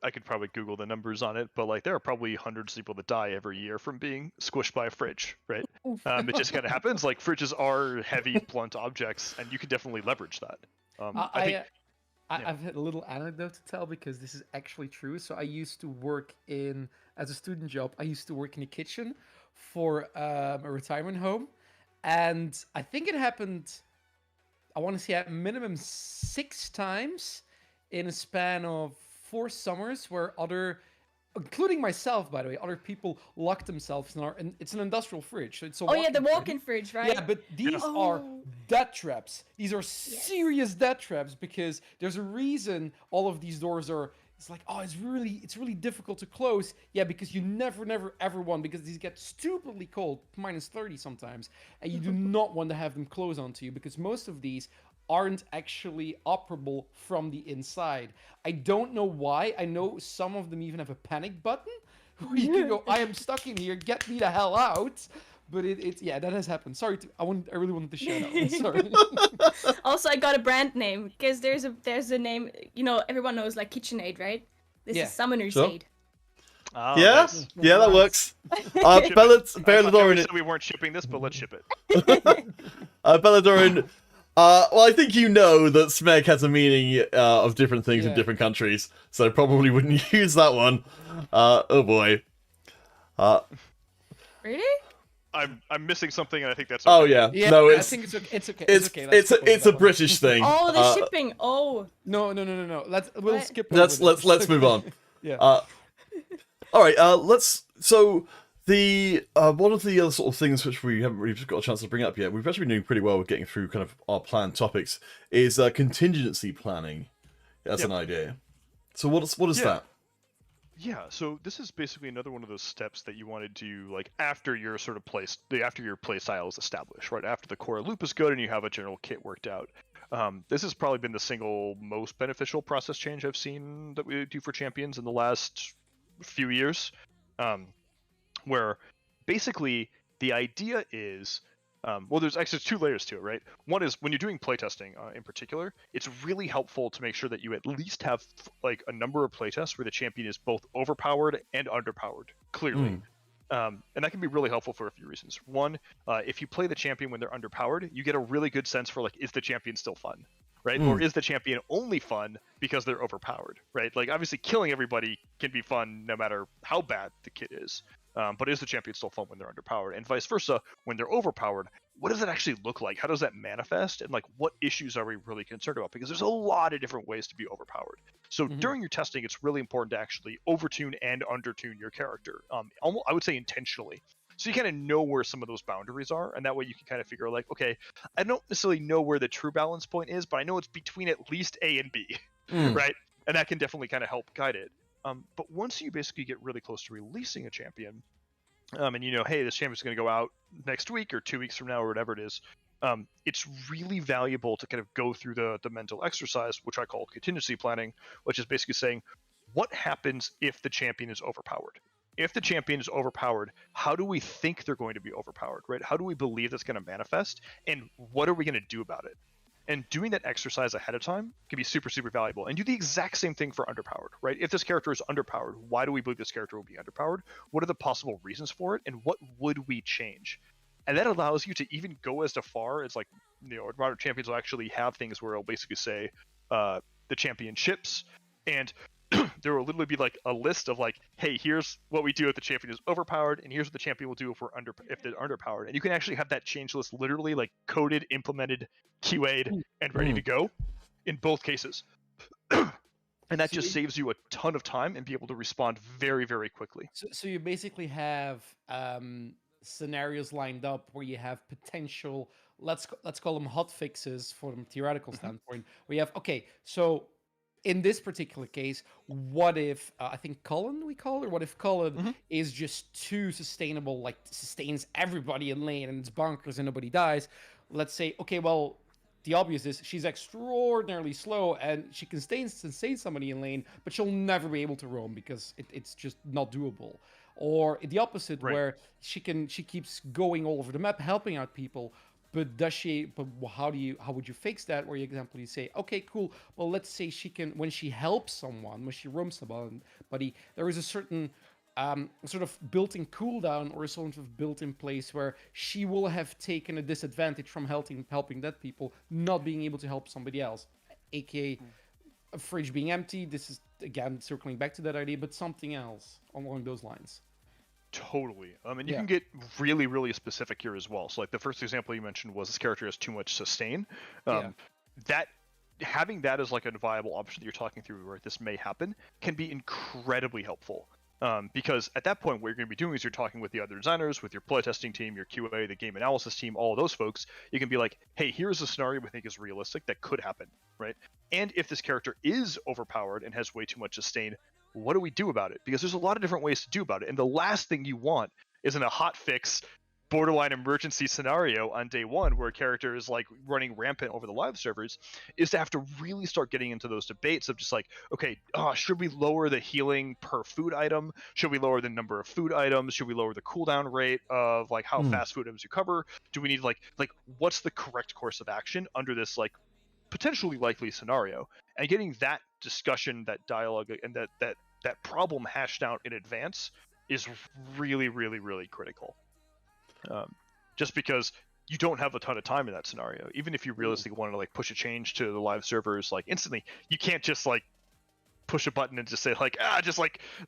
I could probably Google the numbers on it, but like there are probably hundreds of people that die every year from being squished by a fridge, right? It just kind of happens. Like fridges are heavy, blunt objects, and you can definitely leverage that. I think I've had a little anecdote to tell, because this is actually true. So I used to work as a student job, I used to work in a kitchen for a retirement home. And I think it happened, I want to say at minimum 6 times in a span of 4 summers, where including myself, by the way, other people locked themselves in and it's an industrial fridge. So it's a Oh yeah, the walk-in walk-in fridge, right? Yeah, but these are death traps. These are serious death traps, because there's a reason all of these doors are. It's like, oh, it's really difficult to close. Yeah, because you never ever want, because these get stupidly cold, -30 sometimes, and you do not want to have them close onto you, because most of these aren't actually operable from the inside. I don't know why. I know some of them even have a panic button where you can go, I am stuck in here, get me the hell out. But yeah, that has happened. Sorry, I really wanted to share that one. Sorry. Also, I got a brand name, because there's a name, everyone knows, like KitchenAid, right? This is Summoner's Sure. Aid. Oh, Yeah, nice. yeah, that works. Ship it. I thought Belladorin, we said we weren't shipping this, but let's ship it. Belladorin. Well, I think you know that Smeg has a meaning of different things in Yeah. different countries, so probably wouldn't use that one. Oh boy. Really? I'm missing something, and I think that's. Oh okay. yeah. Yeah, No, I it's think it's okay. It's okay. it's okay. Let's skip over it's a that one. British thing. Oh, the shipping. Oh. No. We'll What? skip over this. Let's move on. Yeah. All right. So the one of the other sort of things which we haven't really got a chance to bring up yet, we've actually been doing pretty well with getting through kind of our planned topics, is contingency planning as an idea. So what is that? Yeah, so this is basically another one of those steps that you want to do, like after your sort of after your play style is established, right? After the core loop is good and you have a general kit worked out. This has probably been the single most beneficial process change I've seen that we do for champions in the last few years, where basically the idea is, well, there's actually 2 layers to it, right? One is when you're doing playtesting in particular, it's really helpful to make sure that you at least have like a number of playtests where the champion is both overpowered and underpowered, clearly. And that can be really helpful for a few reasons. One, if you play the champion when they're underpowered, you get a really good sense for like, is the champion still fun, right? Or is the champion only fun because they're overpowered, right? Like obviously killing everybody can be fun no matter how bad the kit is. But is the champion still fun when they're underpowered? And vice versa, when they're overpowered, what does that actually look like? How does that manifest? And like, what issues are we really concerned about? Because there's a lot of different ways to be overpowered. So during your testing, it's really important to actually overtune and undertune your character. Almost, I would say intentionally. So you kind of know where some of those boundaries are, and that way you can kind of figure like, okay, I don't necessarily know where the true balance point is, but I know it's between at least A and B, right? And that can definitely kind of help guide it. But once you basically get really close to releasing a champion, and you know, hey, this champion's going to go out next week or 2 weeks from now or whatever it is, it's really valuable to kind of go through the mental exercise, which I call contingency planning, which is basically saying, what happens if the champion is overpowered? If the champion is overpowered, how do we think they're going to be overpowered, right? How do we believe that's going to manifest? And what are we going to do about it? And doing that exercise ahead of time can be super, super valuable. And do the exact same thing for underpowered, right? If this character is underpowered, why do we believe this character will be underpowered? What are the possible reasons for it? And what would we change? And that allows you to even go as far as like, you know, modern champions will actually have things where it'll basically say the championships, and there will literally be like a list of like, hey, here's what we do if the champion is overpowered, and here's what the champion will do if they're underpowered. And you can actually have that change list literally like coded, implemented, QA'd, and ready to go in both cases. And that just saves you a ton of time and be able to respond very, very quickly. So you basically have scenarios lined up where you have potential, let's call them hot fixes from a theoretical standpoint, where you have, okay, so in this particular case, what if I think Cullen we call her? What if Cullen is just too sustainable, like sustains everybody in lane and it's bonkers and nobody dies? Let's say, okay, well, the obvious is she's extraordinarily slow and she can sustain somebody in lane, but she'll never be able to roam because it's just not doable. Or the opposite, where she keeps going all over the map, helping out people. But does she? But how would you fix that? Where you example, you say, okay, cool. Well, let's say she can, when she helps someone, when she roams somebody, there is a certain sort of built-in cooldown or sort of built-in place where she will have taken a disadvantage from helping that people, not being able to help somebody else, aka a fridge being empty. This is again circling back to that idea, but something else along those lines. Totally. And you can get really, really specific here as well. So like the first example you mentioned was this character has too much sustain. That having that as like a viable option that you're talking through where this may happen can be incredibly helpful. Because at that point, what you're going to be doing is you're talking with the other designers, with your playtesting team, your QA, the game analysis team, all of those folks. You can be like, hey, here's a scenario we think is realistic that could happen, right? And if this character is overpowered and has way too much sustain, what do we do about it? Because there's a lot of different ways to do about it. And the last thing you want is in a hot fix, borderline emergency scenario on day one where a character is like running rampant over the live servers, is to have to really start getting into those debates of just like, okay, should we lower the healing per food item? Should we lower the number of food items? Should we lower the cooldown rate of like how fast food items you cover? Do we need like what's the correct course of action under this like potentially likely scenario? And getting that discussion, that dialogue, and that problem hashed out in advance is really, really, really critical. Just because you don't have a ton of time in that scenario. Even if you realistically want to like push a change to the live servers like instantly, you can't just like push a button and just say like,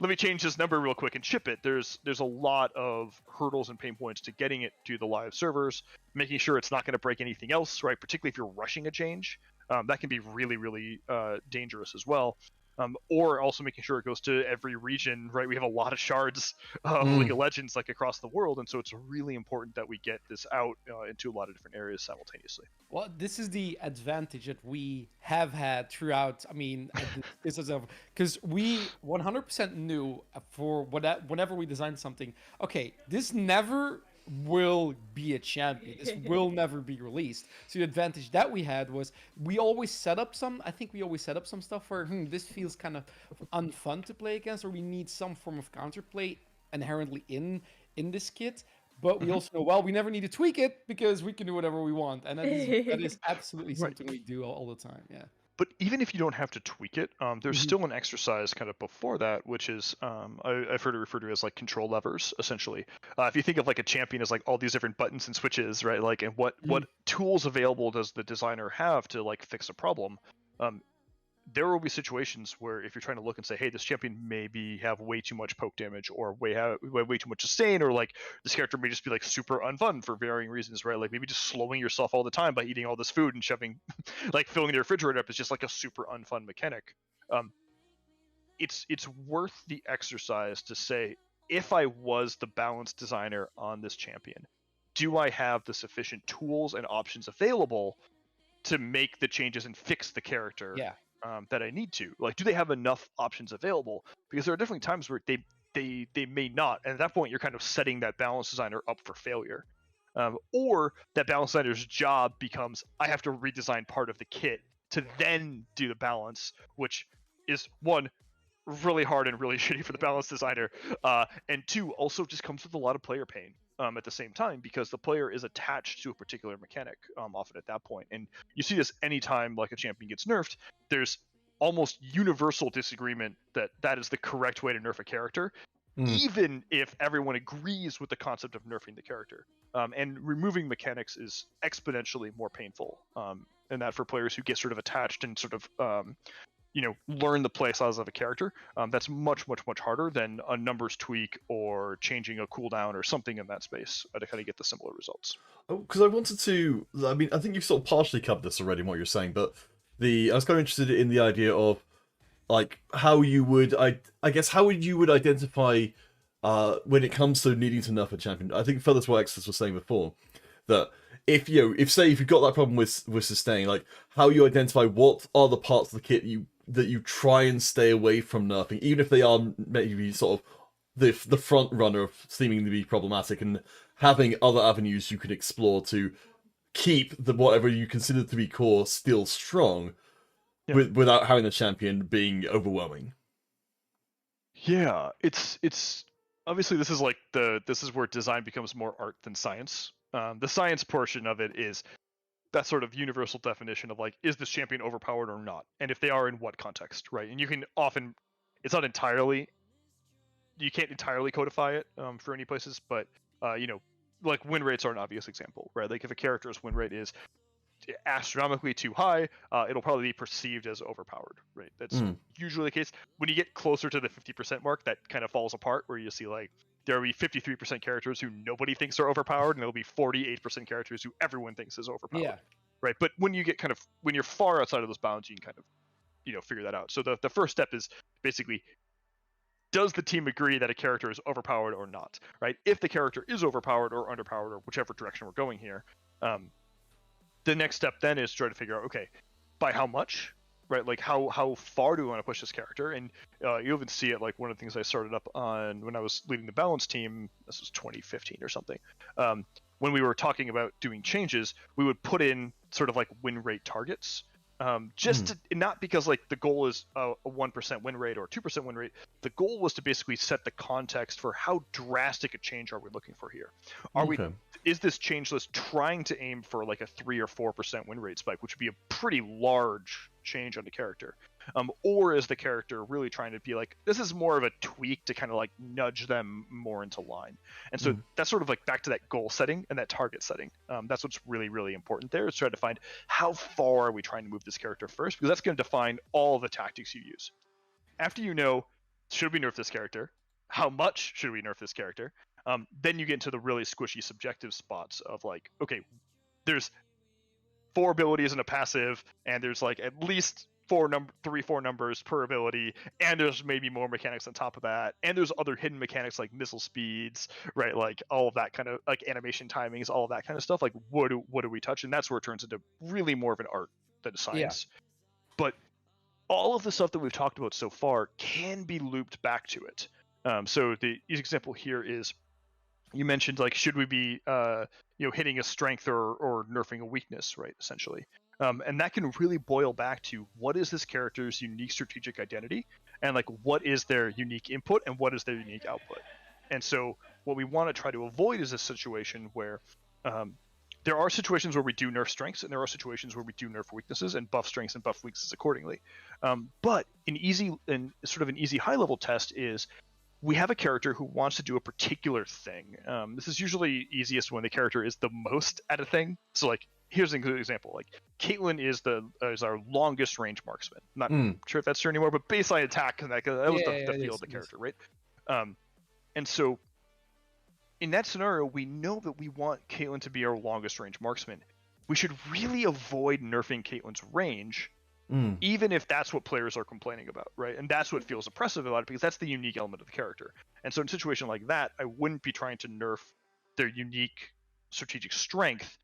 let me change this number real quick and ship it. There's a lot of hurdles and pain points to getting it to the live servers, making sure it's not going to break anything else, right? Particularly if you're rushing a change, that can be really, really dangerous as well. Or also making sure it goes to every region, right? We have a lot of shards of League of Legends like across the world, and so it's really important that we get this out into a lot of different areas simultaneously. Well, this is the advantage that we have had throughout. I mean, this is because we 100% knew for whenever we designed something, okay, this never will be a champion. This will never be released. So the advantage that we had was we always set up some stuff where this feels kind of unfun to play against, or we need some form of counterplay inherently in this kit. But we also know, well, we never need to tweak it because we can do whatever we want. And that is absolutely something we do all the time. Yeah. But even if you don't have to tweak it, there's still an exercise kind of before that, which is I've heard it referred to as like control levers, essentially. If you think of like a champion as like all these different buttons and switches, right? Like, and what tools available does the designer have to like fix a problem? there will be situations where if you're trying to look and say, hey, this champion maybe have way too much poke damage or way too much sustain, or like this character may just be like super unfun for varying reasons, right? Like maybe just slowing yourself all the time by eating all this food and shoving, like filling the refrigerator up is just like a super unfun mechanic. It's worth the exercise to say, if I was the balance designer on this champion, do I have the sufficient tools and options available to make the changes and fix the character that I need to? Like, do they have enough options available? Because there are definitely times where they may not, and at that point you're kind of setting that balance designer up for failure. Or that balance designer's job becomes, I have to redesign part of the kit to then do the balance, which is one, really hard and really shitty for the balance designer, and two, also just comes with a lot of player pain at the same time, because the player is attached to a particular mechanic often at that point. And you see this anytime like a champion gets nerfed, there's almost universal disagreement that that is the correct way to nerf a character, even if everyone agrees with the concept of nerfing the character. And removing mechanics is exponentially more painful, and that for players who get sort of attached and sort of learn the play styles of a character, that's much harder than a numbers tweak or changing a cooldown or something in that space to kind of get the similar results. Because I wanted to, I mean, I think you've sort of partially covered this already in what you're saying, but I was kind of interested in the idea of like how you would, I guess, how you would identify when it comes to needing to nerf a champion. I think further to what Exodus was saying before, that if you've got that problem with sustain, like how you identify what are the parts of the kit that you try and stay away from nerfing, even if they are maybe sort of the front runner of seeming to be problematic, and having other avenues you can explore to keep the whatever you consider to be core still strong, without having the champion being overwhelming. Yeah, it's obviously this is where design becomes more art than science. The science portion of it is that sort of universal definition of like, is this champion overpowered or not? And if they are, in what context, right? And you can often, it's not entirely, you can't entirely codify it for any places, but like win rates are an obvious example, right? Like if a character's win rate is astronomically too high, it'll probably be perceived as overpowered, right? That's usually the case. When you get closer to the 50% mark, that kind of falls apart, where you see like there will be 53% characters who nobody thinks are overpowered, and there'll be 48% characters who everyone thinks is overpowered, right? But when you get when you're far outside of those bounds, you can kind of figure that out. So the first step is basically, does the team agree that a character is overpowered or not, right? If the character is overpowered or underpowered, or whichever direction we're going here, the next step then is to try to figure out, okay, by how much, right? Like how far do we want to push this character? And you even see it, like one of the things I started up on when I was leading the balance team, this was 2015 or something, when we were talking about doing changes, we would put in sort of like win rate targets, just to, not because like the goal is a 1% win rate or 2% win rate. The goal was to basically set the context for how drastic a change are we looking for here. Is this change list trying to aim for like a 3 or 4% win rate spike, which would be a pretty large change on the character, or is the character really trying to be like, this is more of a tweak to kind of like nudge them more into line? And so that's sort of like back to that goal setting and that target setting. That's what's really important there, is trying to find how far are we trying to move this character first, because that's going to define all the tactics you use. After should we nerf this character, how much should we nerf this character, then you get into the really squishy subjective spots of like, okay, there's 4 abilities in a passive, and there's like at least 4 numbers per ability, and there's maybe more mechanics on top of that, and there's other hidden mechanics like missile speeds, right? Like all of that kind of like animation timings, all of that kind of stuff. Like what do we touch? And that's where it turns into really more of an art than a science. But all of the stuff that we've talked about so far can be looped back to it. So the easy example here is, you mentioned like, should we be hitting a strength or nerfing a weakness, right? Essentially, and that can really boil back to, what is this character's unique strategic identity, and like what is their unique input and what is their unique output. And so what we want to try to avoid is a situation where there are situations where we do nerf strengths, and there are situations where we do nerf weaknesses and buff strengths and buff weaknesses accordingly. But an easy high level test is, we have a character who wants to do a particular thing. This is usually easiest when the character is the most at a thing. So like, here's a good example. Like Caitlyn is our longest range marksman. Not Mm. sure if that's true anymore, but baseline attack, and that was the it feel is, of the it is. character, right? And so in that scenario, we know that we want Caitlyn to be our longest range marksman. We should really avoid nerfing Caitlyn's range, even if that's what players are complaining about, right? And that's what feels oppressive about it, because that's the unique element of the character. And so in a situation like that, I wouldn't be trying to nerf their unique strategic strength.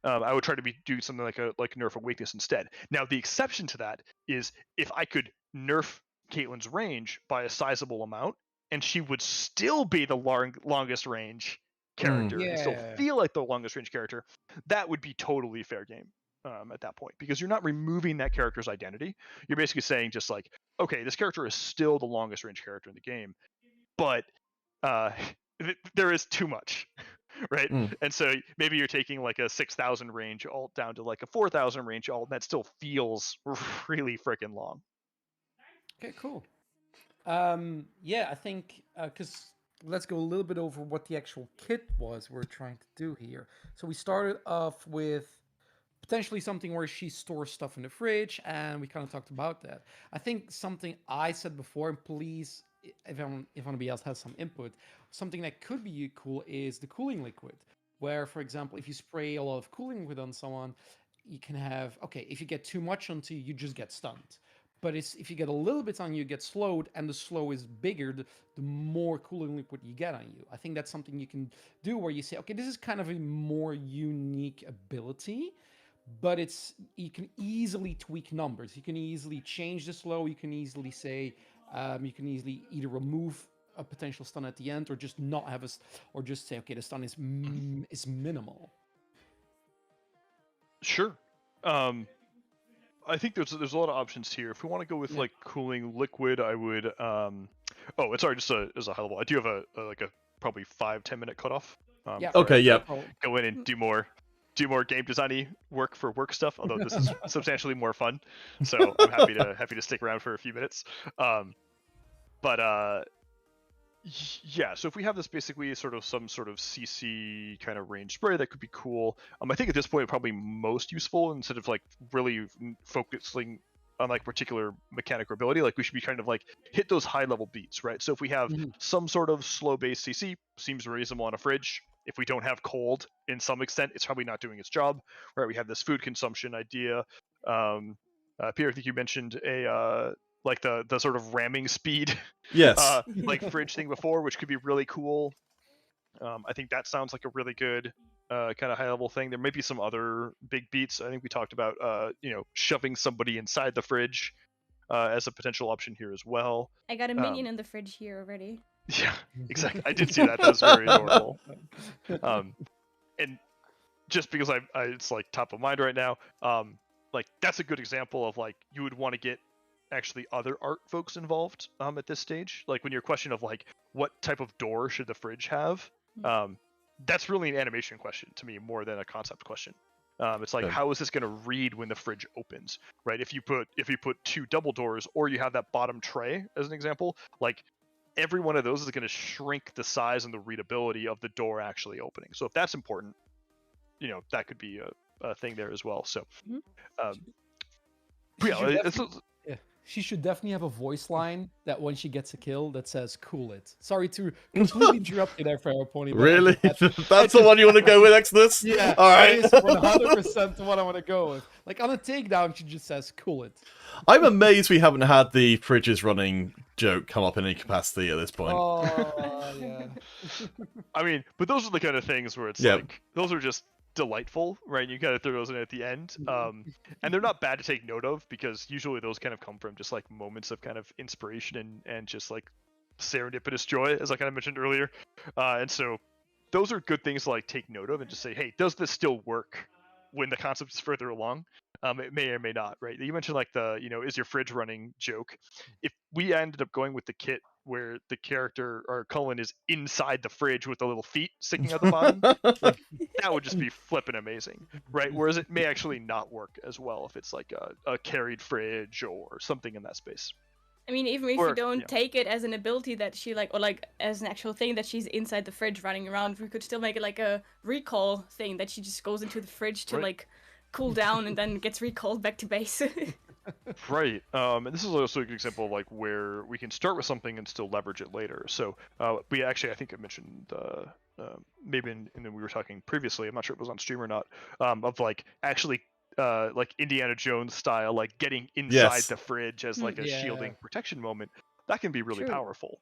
I would try to do something like nerf a weakness instead. Now, the exception to that is if I could nerf Caitlyn's range by a sizable amount, and she would still be the longest range character, and still feel like the longest range character, that would be totally fair game at that point, because you're not removing that character's identity. You're basically saying just like, okay, this character is still the longest range character in the game, but there is too much. Right? And so maybe you're taking like a 6,000 range alt down to like a 4,000 range alt, and that still feels really freaking long. Okay, cool. Yeah, I think because let's go a little bit over what the actual kit was we're trying to do here. So we started off with potentially something where she stores stuff in the fridge, and we kind of talked about that. I think something I said before, and please, if anybody else has some input, something that could be cool is the cooling liquid, where, for example, if you spray a lot of cooling liquid on someone, you can have, okay, if you get too much onto you, you just get stunned. But if you get a little bit on you, get slowed, and the slow is bigger, the more cooling liquid you get on you. I think that's something you can do where you say, okay, this is kind of a more unique ability, but you can easily tweak numbers. You can easily change the slow. You can easily say, you can easily either remove a potential stun at the end, or just not have or just say, okay, the stun is minimal. Sure. I think there's a lot of options here. If we want to go with like cooling liquid, I would. Oh, sorry, just as a high level, I do have a probably 5-10 minute cutoff. Yeah. Okay. Yep. Go in and do more game designy work for work stuff. Although this is substantially more fun, so I'm happy to stick around for a few minutes. Yeah, so if we have this basically some sort of CC kind of range spray, that could be cool. I think at this point probably most useful, instead of like really focusing on like particular mechanic or ability, like we should be trying to like hit those high level beats, right? So if we have some sort of slow based CC, seems reasonable on a fridge. If we don't have cold in some extent, it's probably not doing its job, right? We have this food consumption idea. Peter, I think you mentioned like the sort of ramming speed Yes. like fridge thing before, which could be really cool. I think that sounds like a really good kind of high level thing. There may be some other big beats. I think we talked about shoving somebody inside the fridge as a potential option here as well. I got a minion in the fridge here already. Yeah, exactly. I did see that. That was very adorable. And just because it's like top of mind right now, like that's a good example of like you would want to get actually other art folks involved at this stage. Like when your question of like what type of door should the fridge have, that's really an animation question to me more than a concept question. It's like, how is this going to read when the fridge opens, right? If you put 2 double doors, or you have that bottom tray as an example, like every one of those is going to shrink the size and the readability of the door actually opening. So if that's important, that could be a thing there as well. So she should definitely have a voice line that when she gets a kill that says "cool it." Sorry to completely interrupt you there, Feral Pony. Really? That's the one you want to go with, Exodus? Yeah. All right. That is 100% the one I want to go with. Like on a takedown, she just says "cool it." I'm amazed we haven't had the fridges running joke come up in any capacity at this point. Oh yeah. I mean, but those are the kind of things where it's like those are just delightful, right? You gotta throw those in at the end, and they're not bad to take note of, because usually those kind of come from just like moments of kind of inspiration and just like serendipitous joy, as I kind of mentioned earlier, and so those are good things to like take note of and just say, hey, does this still work when the concept is further along? It may or may not, right? You mentioned like the is your fridge running joke. If we ended up going with the kit where the character or Cullen is inside the fridge with the little feet sticking out the bottom, like that would just be flippin' amazing, right? Whereas it may actually not work as well if it's like a carried fridge or something in that space. I mean, even if Or- you don't yeah. take it as an ability that she like, or like as an actual thing that she's inside the fridge running around, we could still make it like a recall thing that she just goes into the fridge to Right. like cool down and then gets recalled back to base. Right. And this is also a good example of like where we can start with something and still leverage it later. So we actually, I think I mentioned maybe in we were talking previously. I'm not sure if it was on stream or not. Of like actually like Indiana Jones style, like getting inside Yes. the fridge as like a Yeah. shielding protection moment. That can be really True. powerful.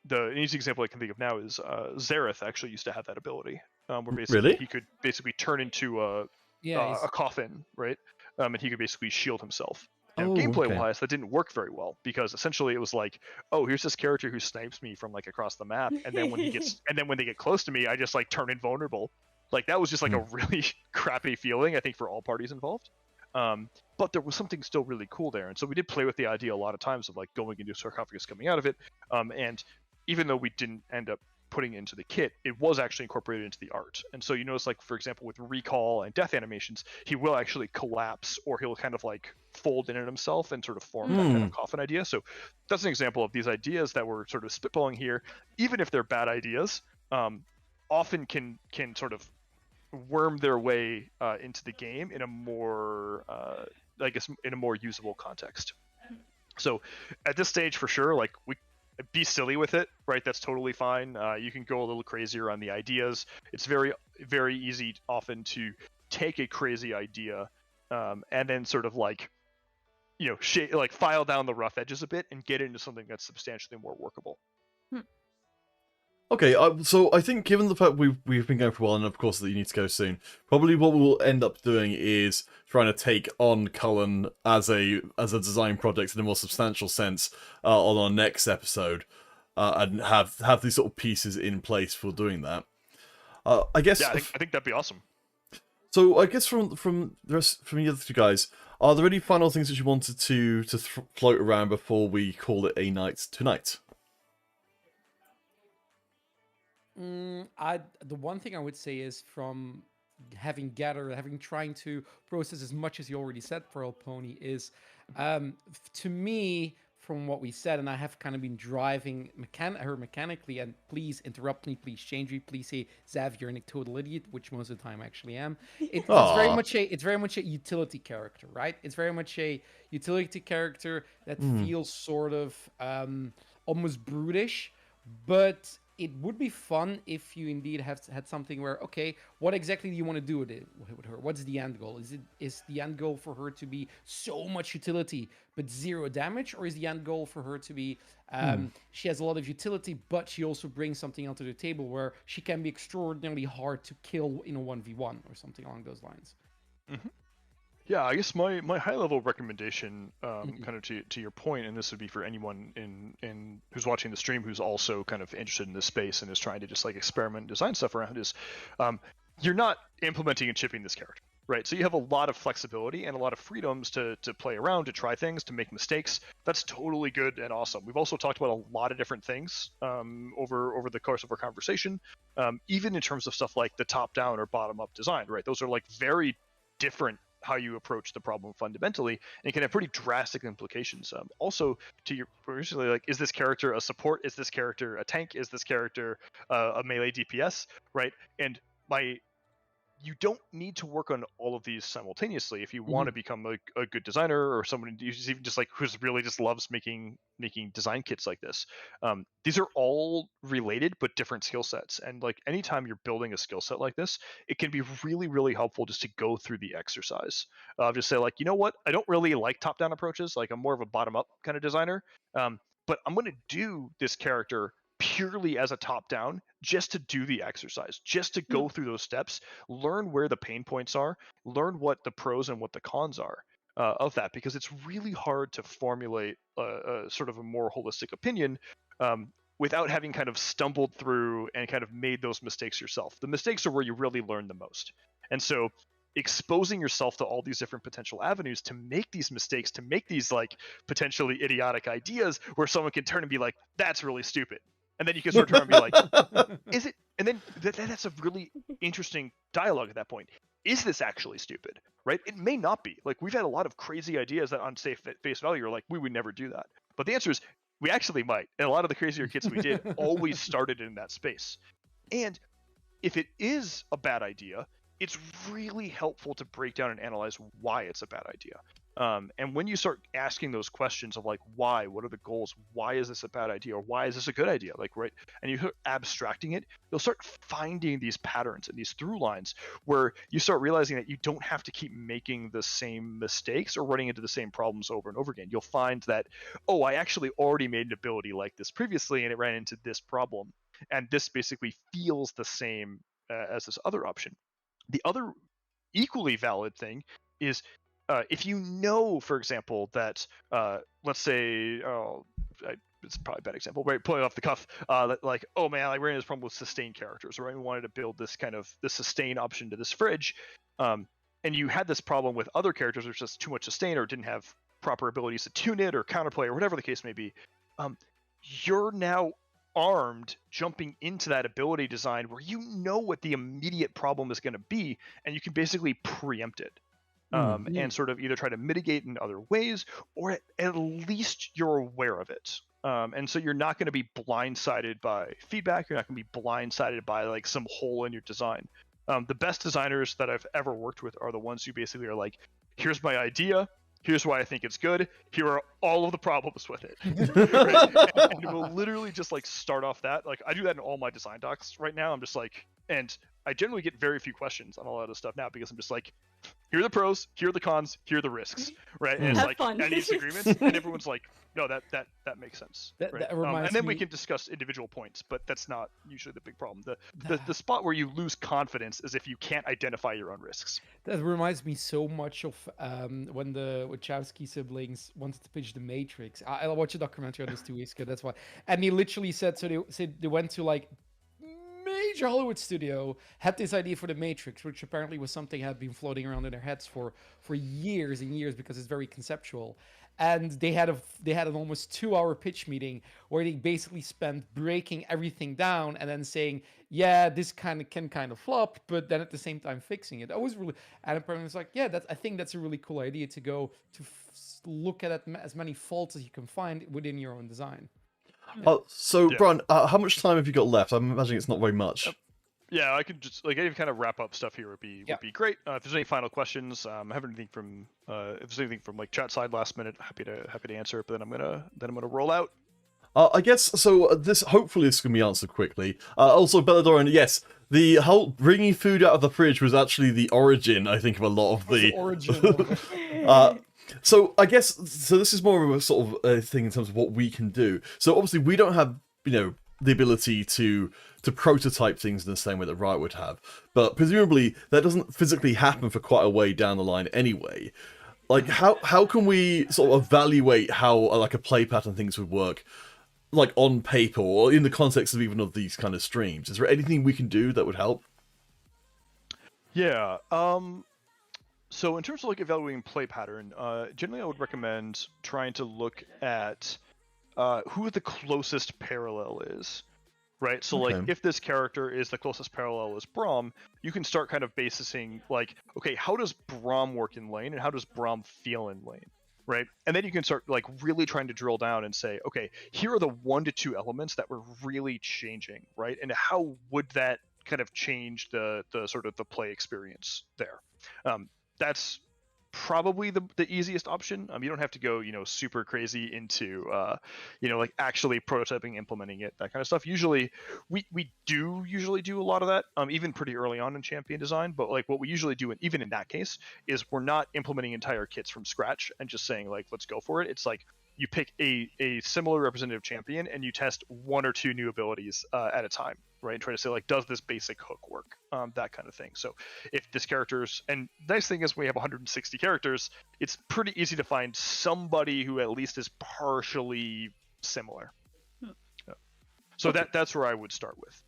The easy example I can think of now is Zareth actually used to have that ability, where basically Really? he could basically turn into Yeah, a coffin, right? And he could basically shield himself. Now, Oh, gameplay okay. wise, that didn't work very well because essentially it was like, oh, here's this character who snipes me from like across the map, and then when they get close to me, I just like turn invulnerable. Like that was just like a really crappy feeling, I think, for all parties involved. But there was something still really cool there, and so we did play with the idea a lot of times of like going into sarcophagus, coming out of it, and even though we didn't end up putting it into the kit, it was actually incorporated into the art. And so you notice, like, for example, with recall and death animations, he will actually collapse, or he'll kind of like fold in on himself and sort of form that kind of coffin idea. So that's an example of these ideas that we're sort of spitballing here, even if they're bad ideas, often can sort of worm their way into the game in a more I guess in a more usable context. So at this stage, for sure, like, we be silly with it, right? That's totally fine. You can go a little crazier on the ideas. It's very, very easy often to take a crazy idea and then sort of like, you know, like file down the rough edges a bit and get into something that's substantially more workable. Okay, so I think given the fact we've been going for a while, and of course that you need to go soon, probably what we'll end up doing is trying to take on Cullen as a design project in a more substantial sense on our next episode, and have these sort of pieces in place for doing that. I guess. Yeah, I think that'd be awesome. So I guess from the other two guys, are there any final things that you wanted to float around before we call it a night tonight? The one thing I would say is, from having trying to process as much as you already said, Feral Pony, is to me, from what we said, and I have kind of been driving her mechanically, and please interrupt me, please change me, please say, Zav, you're a total idiot, which most of the time I actually am. It's very much a utility character, right? It's very much a utility character that feels sort of almost brutish, but it would be fun if you indeed had something where, okay, what exactly do you want to do with her? What's the end goal? Is the end goal for her to be so much utility but zero damage, or is the end goal for her to be she has a lot of utility but she also brings something onto the table where she can be extraordinarily hard to kill in a 1v1 or something along those lines? Mm-hmm. Yeah, I guess my high level recommendation, kind of to your point, and this would be for anyone in who's watching the stream who's also kind of interested in this space and is trying to just like experiment and design stuff around, is you're not implementing and chipping this character, right? So you have a lot of flexibility and a lot of freedoms to play around, to try things, to make mistakes. That's totally good and awesome. We've also talked about a lot of different things over the course of our conversation, even in terms of stuff like the top down or bottom up design, right? Those are like very different how you approach the problem fundamentally, and it can have pretty drastic implications. Also, to your originally, like, is this character a support? Is this character a tank? Is this character a melee DPS? Right? And you don't need to work on all of these simultaneously if you want to become a good designer, or someone who's even just like who's really just loves making design kits like this. These are all related but different skill sets, and like anytime you're building a skill set like this, it can be really, really helpful just to go through the exercise. Just say, like, you know what, I don't really like top-down approaches. Like, I'm more of a bottom-up kind of designer, but I'm going to do this character purely as a top-down, just to do the exercise, just to go through those steps, learn where the pain points are, learn what the pros and what the cons are of that, because it's really hard to formulate a sort of a more holistic opinion without having kind of stumbled through and kind of made those mistakes yourself. The mistakes are where you really learn the most. And so exposing yourself to all these different potential avenues to make these mistakes, to make these like potentially idiotic ideas where someone can turn and be like, that's really stupid. And then you can sort of turn and be like, is it? And then that's a really interesting dialogue at that point. is this actually stupid, right? It may not be. Like, we've had a lot of crazy ideas that on safe face value are like, we would never do that. But the answer is, we actually might. And a lot of the crazier kits we did always started in that space. And if it is a bad idea, it's really helpful to break down and analyze why it's a bad idea. And when you start asking those questions of like, why, what are the goals, why is this a bad idea, or why is this a good idea, like, right, and you start abstracting it, you'll start finding these patterns and these through lines where you start realizing that you don't have to keep making the same mistakes or running into the same problems over and over again. You'll find that, oh, I actually already made an ability like this previously and it ran into this problem, and this basically feels the same as this other option. The other equally valid thing is, if you know, for example, that let's say, it's probably a bad example, right? Pulling off the cuff, like, oh man, I ran into this problem with sustain characters, right? We wanted to build this sustain option to this fridge, and you had this problem with other characters, which was just too much sustain or didn't have proper abilities to tune it or counterplay or whatever the case may be. You're now armed jumping into that ability design where you know what the immediate problem is going to be, and you can basically preempt it. And sort of either try to mitigate in other ways, or at least you're aware of it. And so you're not going to be blindsided by feedback. You're not going to be blindsided by like some hole in your design. The best designers that I've ever worked with are the ones who basically are like, here's my idea, here's why I think it's good, here are all of the problems with it. Right? And we'll literally just like start off that. Like, I do that in all my design docs right now. I'm just like, and I generally get very few questions on a lot of this stuff now, because I'm just like, here are the pros, here are the cons, here are the risks, right? And it's Have like, fun. any disagreements, and everyone's like, no, that makes sense. That- right? that reminds and then we me- can discuss individual points, but that's not usually the big problem. The spot where you lose confidence is if you can't identify your own risks. That reminds me so much of when the Wachowski siblings wanted to pitch The Matrix. I watched a documentary on this 2 weeks ago. That's why. And he literally said, so they went to like major Hollywood studio, had this idea for The Matrix, which apparently was something that had been floating around in their heads for years and years, because it's very conceptual. And they had an almost 2-hour pitch meeting where they basically spent breaking everything down and then saying, yeah, this can kind of flop, but then at the same time fixing it. That was really, and apparently it's like, yeah, I think that's a really cool idea to go to look at as many faults as you can find within your own design. So Yeah. Brian, how much time have you got left? I'm imagining it's not very much. Yeah, I could just like any kind of wrap up stuff here would be great. If there's any final questions, I have anything from if there's anything from like chat side last minute, happy to answer it. But then I'm gonna roll out. I guess so. Hopefully this can be answered quickly. Also, Belladorian, yes, the whole bringing food out of the fridge was actually the origin, I think, of a lot of the origin of it. So I guess this is more of a sort of a thing in terms of what we can do. So obviously we don't have the ability to prototype things in the same way that Riot would have, but presumably that doesn't physically happen for quite a way down the line anyway. Like how can we sort of evaluate how like a play pattern things would work, like on paper or in the context of even of these kind of streams? Is there anything we can do that would help? Yeah. So in terms of like evaluating play pattern, generally I would recommend trying to look at who the closest parallel is, right? So like if this character is the closest parallel as Braum, you can start kind of basing like, okay, how does Braum work in lane and how does Braum feel in lane, right? And then you can start like really trying to drill down and say, okay, here are the 1 to 2 elements that we're really changing, right? And how would that kind of change the sort of the play experience there? That's probably the easiest option. You don't have to go, super crazy into, like actually prototyping, implementing it, that kind of stuff. Usually, we do a lot of that, even pretty early on in champion design. But like what we usually do, even in that case, is we're not implementing entire kits from scratch and just saying like, let's go for it. It's like you pick a similar representative champion and you test 1 or 2 new abilities at a time, right? And try to say like, does this basic hook work? That kind of thing. So if this character's, and nice thing is we have 160 characters, it's pretty easy to find somebody who at least is partially similar. Yeah. So that's where I would start with.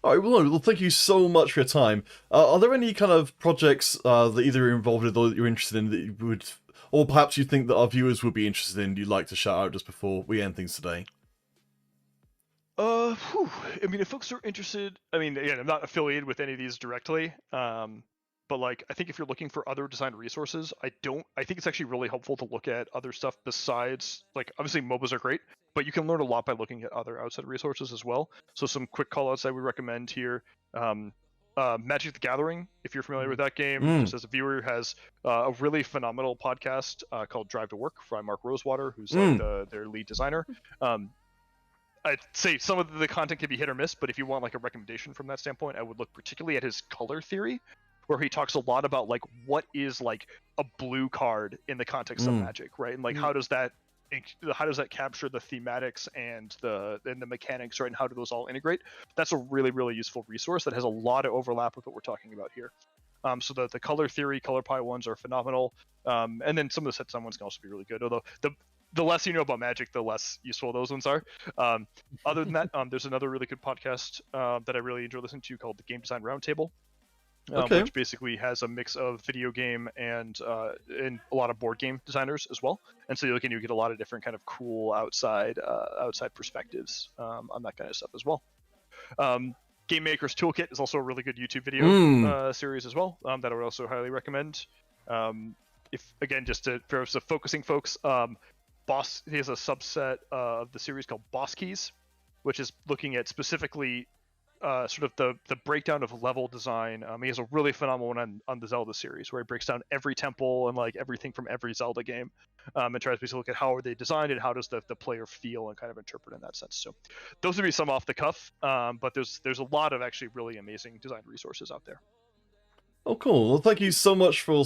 All right, well, thank you so much for your time. Are there any kind of projects that either you're involved with or that you're interested in that you would, or perhaps you think that our viewers would be interested in, you'd like to shout out just before we end things today? I mean, if folks are interested, I mean, again, I'm not affiliated with any of these directly. but like I think if you're looking for other design resources, I think it's actually really helpful to look at other stuff besides, like, obviously MOBAs are great, but you can learn a lot by looking at other outside resources as well. So some quick callouts I would recommend here. Magic the Gathering, if you're familiar with that game, just as a viewer, has a really phenomenal podcast called Drive to Work by Mark Rosewater, who's like their lead designer. I'd say some of the content can be hit or miss, but if you want like a recommendation from that standpoint, I would look particularly at his color theory, where he talks a lot about like what is like a blue card in the context of Magic, right? And like how does that capture the thematics and the mechanics, right? And how do those all integrate? That's a really, really useful resource that has a lot of overlap with what we're talking about here. So the color theory, color pie ones are phenomenal. And then some of the set design ones can also be really good, although the less you know about Magic, the less useful those ones are. Other than that, there's another really good podcast that I really enjoy listening to called the Game Design Roundtable, which basically has a mix of video game and a lot of board game designers as well. And so you get a lot of different kind of cool outside perspectives on that kind of stuff as well. Game Maker's Toolkit is also a really good YouTube video series as well that I would also highly recommend. If again, for focusing folks, he has a subset of the series called Boss Keys, which is looking at specifically sort of the breakdown of level design. He has a really phenomenal one on the Zelda series, where he breaks down every temple and like everything from every Zelda game, and tries to look at how are they designed and how does the player feel and kind of interpret in that sense. So those would be some off the cuff, but there's a lot of actually really amazing design resources out there. Oh, cool. Well, thank you so much for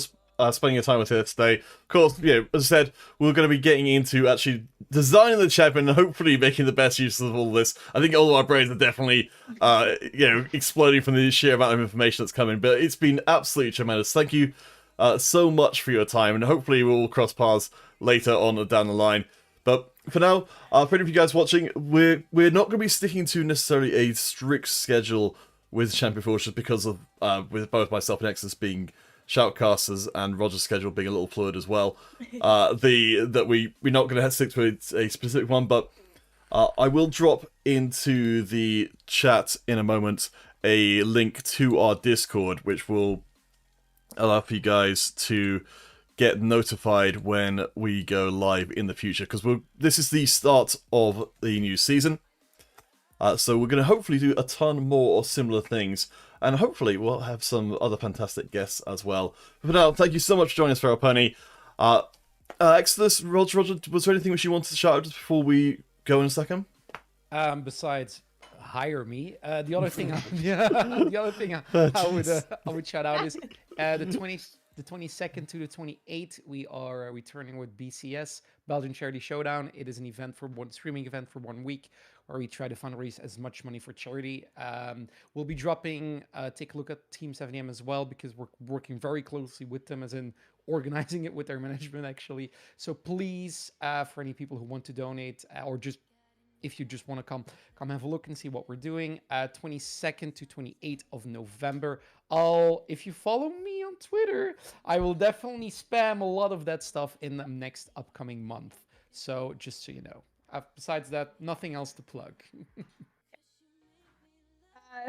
spending your time with us today. Of course, as I said, we're going to be getting into actually designing the champion and hopefully making the best use of all this. I think all of our brains are definitely, exploding from the sheer amount of information that's coming, but it's been absolutely tremendous. Thank you so much for your time, and hopefully we'll cross paths later on down the line. But for now, for any of you guys watching, we're not going to be sticking to necessarily a strict schedule with Champion Forge, just because of with both myself and Exodus being shoutcasters and Roger's schedule being a little fluid as well. We're not going to stick to a specific one, but I will drop into the chat in a moment a link to our Discord, which will allow for you guys to get notified when we go live in the future, because this is the start of the new season. So we're going to hopefully do a ton more or similar things, and hopefully we'll have some other fantastic guests as well. But for now, thank you so much for joining us, Feral Pony. Exodus, Roger, was there anything which you wanted to shout out just before we go in a second? Besides hire me, the other thing I would shout out is the 22nd to the 28th, we are returning with BCS, Belgian Charity Showdown. It is an event streaming event for 1 week, where we try to fundraise as much money for charity. We'll be dropping, take a look at Team 7am as well, because we're working very closely with them, as in organizing it with their management, actually. So please, for any people who want to donate, or just if you just want to come have a look and see what we're doing, 22nd to 28th of November. If you follow me on Twitter, I will definitely spam a lot of that stuff in the next upcoming month. So just so you know. Besides that, nothing else to plug.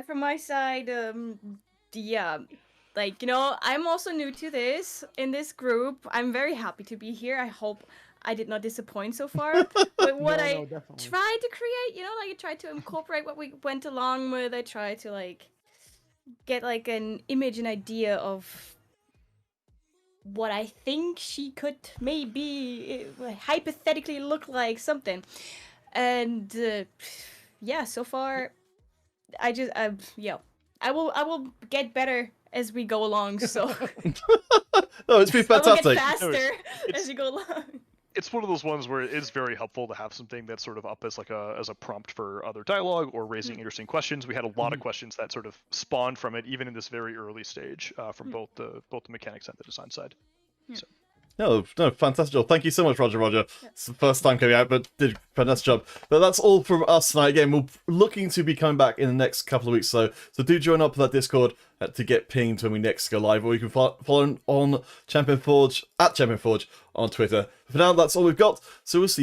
From my side, I'm also new to this group. I'm very happy to be here. I hope I did not disappoint so far. But what I tried to create, I tried to incorporate what we went along with. I tried to get an image and idea of what I think she could maybe hypothetically look like, something. And so far I will get better as we go along, so no, it's been fantastic. I will get faster as you go along. It's one of those ones where it is very helpful to have something that's sort of up as as a prompt for other dialogue or raising interesting questions. We had a lot of questions that sort of spawned from it, even in this very early stage, from both the mechanics and the design side. So. No, fantastic job. Thank you so much, Roger. It's the first time coming out, but did a fantastic job. But that's all from us tonight. Again, we're looking to be coming back in the next couple of weeks, so do join up with that Discord to get pinged when we next go live, or you can follow on Champion Forge, at Champion Forge on Twitter. For now, that's all we've got, so we'll see you